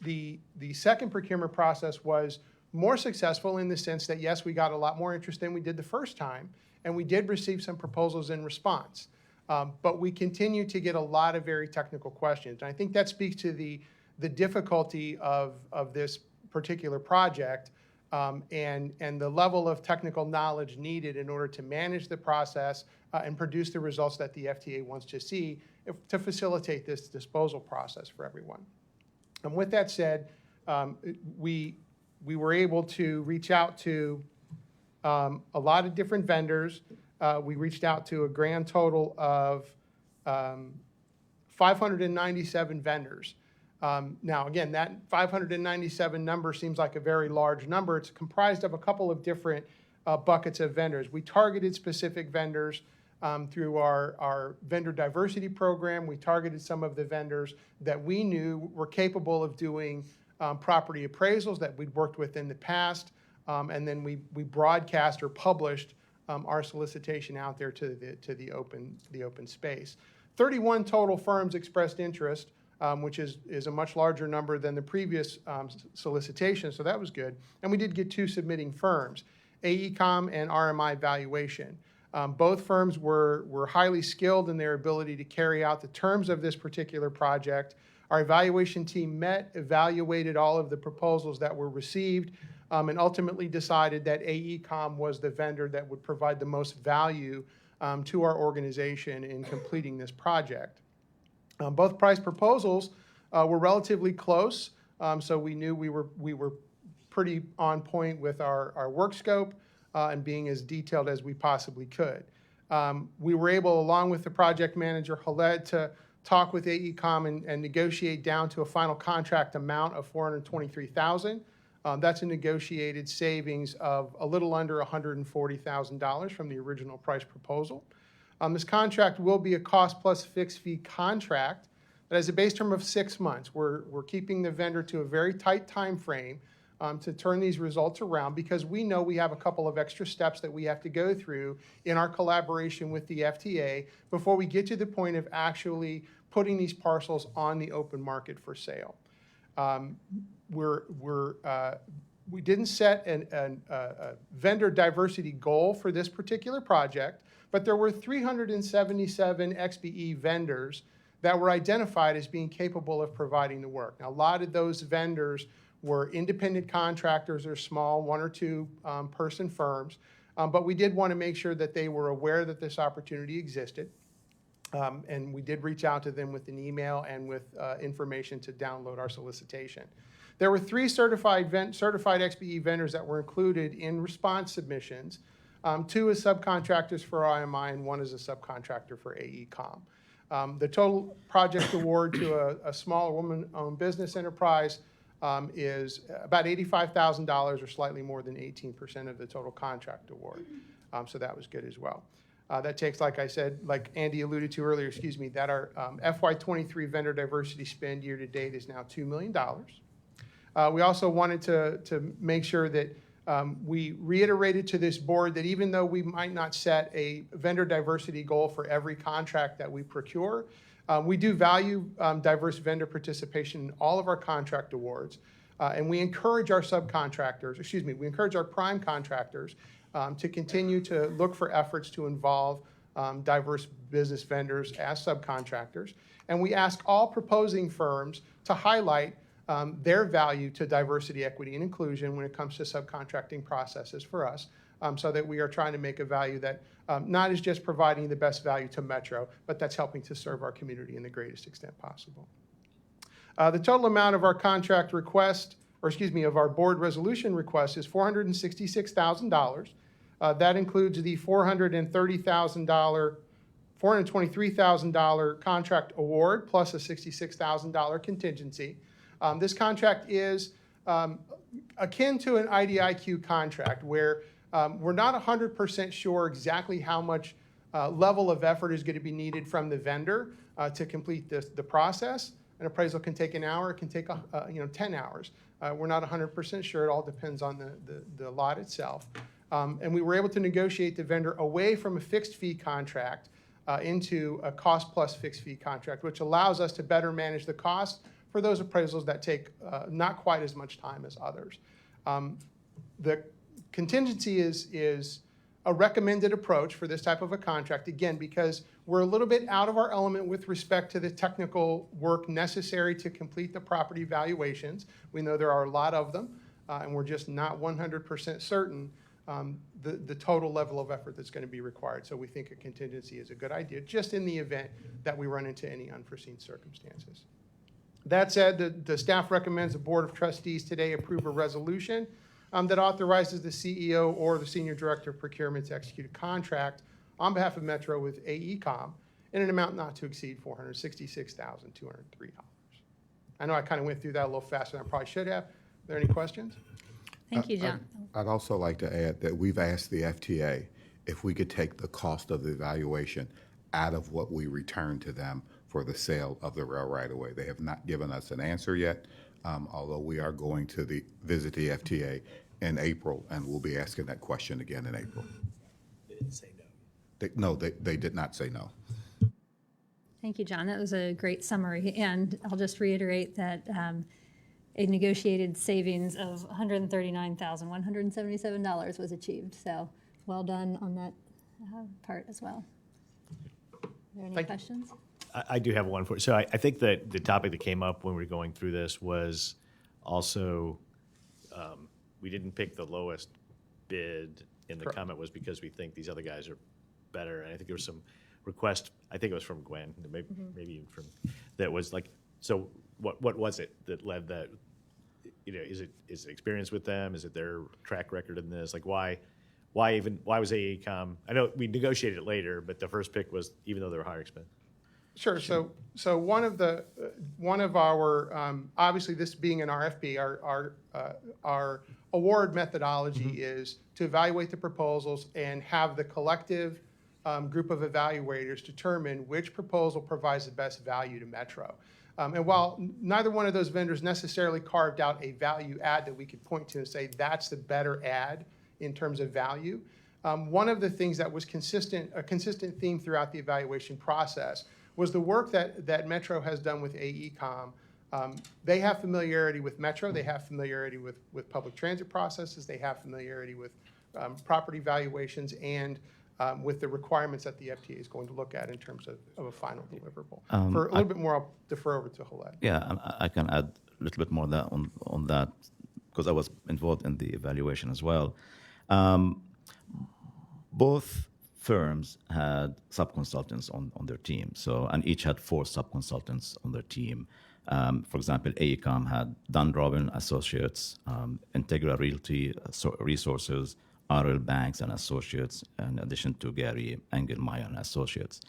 The second procurement process was more successful in the sense that, yes, we got a lot more interest than we did the first time, and we did receive some proposals in response. But we continue to get a lot of very technical questions. And I think that speaks to the difficulty of this particular project, and the level of technical knowledge needed in order to manage the process and produce the results that the FTA wants to see to facilitate this disposal process for everyone. And with that said, we were able to reach out to a lot of different vendors. We reached out to a grand total of 597 vendors. Now, again, that 597 number seems like a very large number. It's comprised of a couple of different buckets of vendors. We targeted specific vendors through our vendor diversity program. We targeted some of the vendors that we knew were capable of doing property appraisals that we'd worked with in the past, and then we broadcast or published our solicitation out there to the open space. 31 total firms expressed interest, which is a much larger number than the previous solicitation, so that was good. And we did get 2 submitting firms, AECOM and RMI Valuation. Both firms were highly skilled in their ability to carry out the terms of this particular project. Our evaluation team met, evaluated all of the proposals that were received, and ultimately decided that AECOM was the vendor that would provide the most value to our organization in completing this project. Both price proposals were relatively close, so we knew we were pretty on point with our work scope and being as detailed as we possibly could. We were able, along with the project manager, Khaled, to talk with AECOM and negotiate down to a final contract amount of $423,000. That's a negotiated savings of a little under $140,000 from the original price proposal. This contract will be a cost plus fixed fee contract that has a base term of 6 months. We're keeping the vendor to a very tight time frame to turn these results around, because we know we have a couple of extra steps that we have to go through in our collaboration with the FTA before we get to the point of actually putting these parcels on the open market for sale. We didn't set a vendor diversity goal for this particular project, but there were 377 XBE vendors that were identified as being capable of providing the work. Now, a lot of those vendors were independent contractors or small 1 or 2 person firms, but we did want to make sure that they were aware that this opportunity existed. And we did reach out to them with an email and with information to download our solicitation. There were 3 certified XBE vendors that were included in response submissions, 2 as subcontractors for IMI and 1 as a subcontractor for AECOM. The total project award to a small woman-owned business enterprise is about $85,000, or slightly more than 18% of the total contract award. So that was good as well. That takes, like I said, like Andy alluded to earlier, that our FY23 vendor diversity spend year to date is now $2 million. We also wanted to make sure that we reiterated to this board that even though we might not set a vendor diversity goal for every contract that we procure, we do value diverse vendor participation in all of our contract awards, and we encourage our we encourage our prime contractors to continue to look for efforts to involve diverse business vendors as subcontractors. And we ask all proposing firms to highlight their value to diversity, equity, and inclusion when it comes to subcontracting processes for us, so that we are trying to make a value that not is just providing the best value to Metro, but that's helping to serve our community in the greatest extent possible. The total amount of our contract request, of our board resolution request, is $466,000. That includes the $423,000 contract award plus a $66,000 contingency. This contract is akin to an IDIQ contract, where we're not 100% sure exactly how much level of effort is going to be needed from the vendor to complete the process. An appraisal can take an hour, it can take 10 hours. We're not 100% sure. It all depends on the lot itself. And we were able to negotiate the vendor away from a fixed fee contract into a cost plus fixed fee contract, which allows us to better manage the cost for those appraisals that take not quite as much time as others. The contingency is a recommended approach for this type of a contract, again, because we're a little bit out of our element with respect to the technical work necessary to complete the property valuations. We know there are a lot of them, and we're just not 100% certain the total level of effort that's going to be required. So we think a contingency is a good idea, just in the event that we run into any unforeseen circumstances. That said, the staff recommends the Board of Trustees today approve a resolution that authorizes the CEO or the Senior Director of Procurement to execute a contract on behalf of Metro with AECom in an amount not to exceed $466,203. I know I kind of went through that a little faster than I probably should have. Are there any questions? Thank you, John. I'd also like to add that we've asked the FTA if we could take the cost of the evaluation out of what we return to them for the sale of the rail right-of-way. They have not given us an answer yet, although we are going to visit the FTA in April, and we'll be asking that question again in April. They didn't say no. They did not say no. Thank you, John. That was a great summary. And I'll just reiterate that a negotiated savings of $139,177 was achieved. So well done on that part as well. Are there any questions? I do have one for you. So I think that the topic that came up when we were going through this was also, we didn't pick the lowest bid in the comment was because we think these other guys are better. And I think there was some request, I think it was from Gwen, maybe even from, that was like, so what was it that led that, is it experience with them? Is it their track record in this? Like why was AECom, I know we negotiated it later, but the first pick was, even though they were higher expense. Sure. So one of our obviously this being an RFP, our award methodology is to evaluate the proposals and have the collective group of evaluators determine which proposal provides the best value to Metro. And while neither one of those vendors necessarily carved out a value add that we could point to and say that's the better add in terms of value, one of the things that was a consistent theme throughout the evaluation process was the work that Metro has done with AECom. They have familiarity with Metro. They have familiarity with public transit processes. They have familiarity with property valuations and with the requirements that the FTA is going to look at in terms of a final deliverable. For a little bit more, I'll defer over to Khaled. Yeah, and I can add a little bit more on that because I was involved in the evaluation as well. Both firms had sub-consultants on their team, and each had 4 sub-consultants on their team. For example, AECom had Dunn Robin Associates, Integra Realty Resources, RL Banks and Associates, in addition to Gary Engelmeyer and Associates.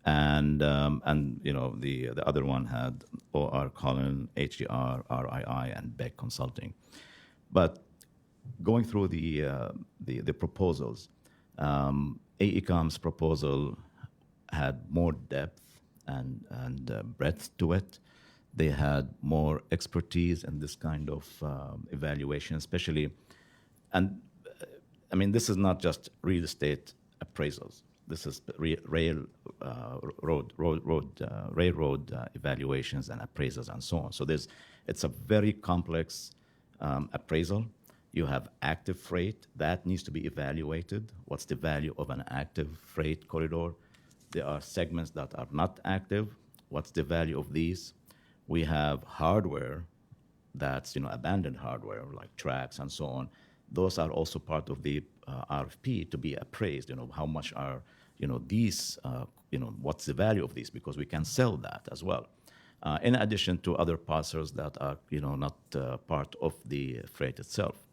And the other one had OR Cullen, HDR, RII, and Beck Consulting. But going through the proposals, AECom's proposal had more depth and breadth to it. They had more expertise in this kind of evaluation, especially, and I mean, this is not just real estate appraisals. This is railroad evaluations and appraisals and so on. So it's a very complex appraisal. You have active freight that needs to be evaluated. What's the value of an active freight corridor? There are segments that are not active. What's the value of these? We have hardware that's abandoned hardware like tracks and so on. Those are also part of the RFP to be appraised. How much are these? What's the value of these? Because we can sell that as well. In addition to other parcels that are not part of the freight itself.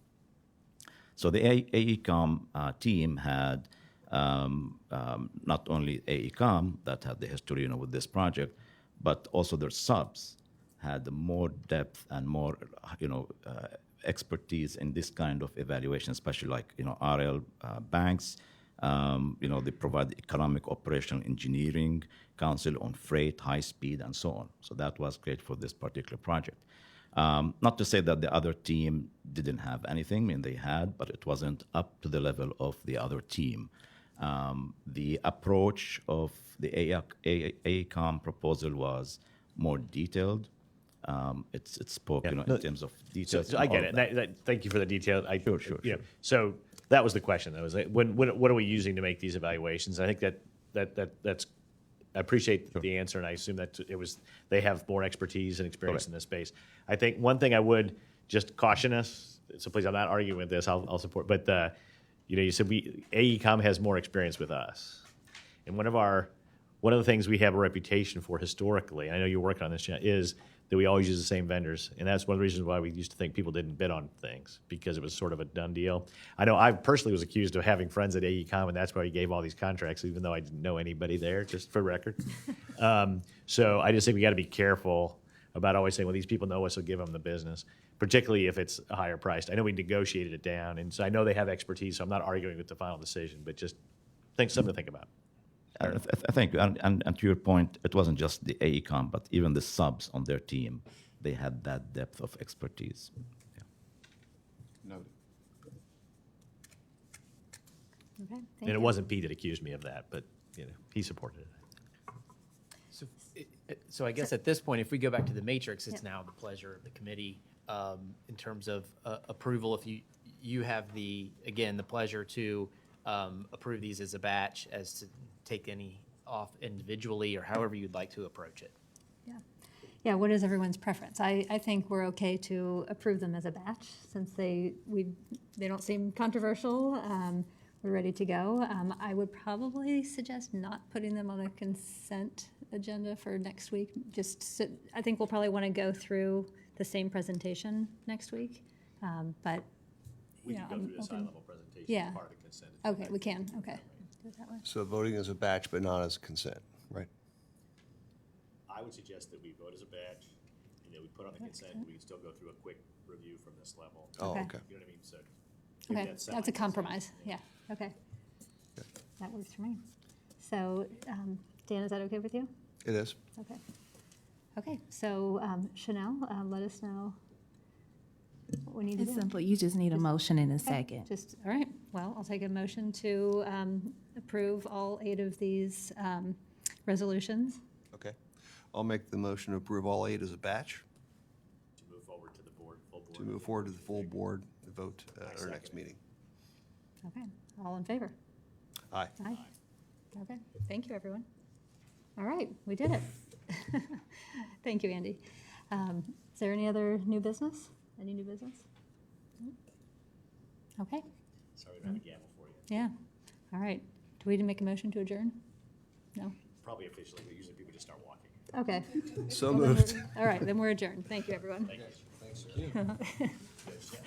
So the AECom team had not only AECom that had the history with this project, but also their subs had more depth and more expertise in this kind of evaluation, especially like RL Banks. They provide economic operational engineering, counsel on freight, high speed, and so on. So that was great for this particular project. Not to say that the other team didn't have anything. I mean, they had, but it wasn't up to the level of the other team. The approach of the AECom proposal was more detailed, It's spoke, Yeah, you know, no, in terms of So, details. so and I all get of it. that. Thank you for the detail. Sure, sure, You know, sure. so that was the question, though, is like, what are we using to make these evaluations? I think that's, I appreciate the answer, and I assume that they have more expertise and experience in this space. I think one thing I would just caution us, so please, I'm not arguing with this, I'll support, but you know, you said AECOM has more experience with us. And one of the things we have a reputation for historically, and I know you're working on this, Jen, is that we always use the same vendors. And that's one of the reasons why we used to think people didn't bid on things, because it was sort of a done deal. I know I personally was accused of having friends at AECOM, and that's why we gave all these contracts, even though I didn't know anybody there, just for record. So I just think we got to be careful about always saying, well, these people know us, so give them the business, particularly if it's a higher priced. I know we negotiated it down, and so I know they have expertise, so I'm not arguing with the final decision, but just something to think about. Thank you. And to your point, it wasn't just the AECOM, but even the subs on their team, they had that depth of expertise. Yeah. Noted. Okay, And it wasn't Pete that accused me of that, but you know, he supported it. So I guess at this point, if we go back to the matrix, it's Yeah. now the pleasure of the committee in terms of approval. If you have the pleasure to approve these as a batch, as to take any off individually, or however you'd like to approach it. Yeah, what is everyone's preference? I think we're okay to approve them as a batch, since they don't seem controversial. We're ready to go. I would probably suggest not putting them on a consent agenda for next week. I think we'll probably want to go through the same presentation next week, but. We you can know, go I'm through this open. high-level presentation Yeah. as part of the consent. Okay, we can, okay. Do it that way. So voting as a batch, but not as consent, right? I would suggest that we vote as a batch, and then we put on the consent, and we can still go through a quick review from this level. Oh, Okay. okay. You know what I mean? So maybe Okay, that's a compromise, yeah, okay. That works for me. So, Dan, is that okay with you? It is. Okay. Okay, so Chanel, let us know what we need to do. It's simple. You just need a motion in a second. All right, well, I'll take a motion to approve all 8 of these resolutions. Okay. I'll make the motion to approve all 8 as a batch, to move forward to the board, full board. to move forward to the full board vote at our next meeting. Okay, all in favor? Aye. Aye. Okay, thank you, everyone. All right, we did it. Thank you, Andy. Is there any other new business? Any new business? Okay, Sorry, we don't have a gavel for you. yeah, all right. Do we need to make a motion to adjourn? No? Probably officially, but usually people just start walking. Okay. So Well, then moved. All right, then we're adjourned. Thank you, everyone. Thank you. Thanks.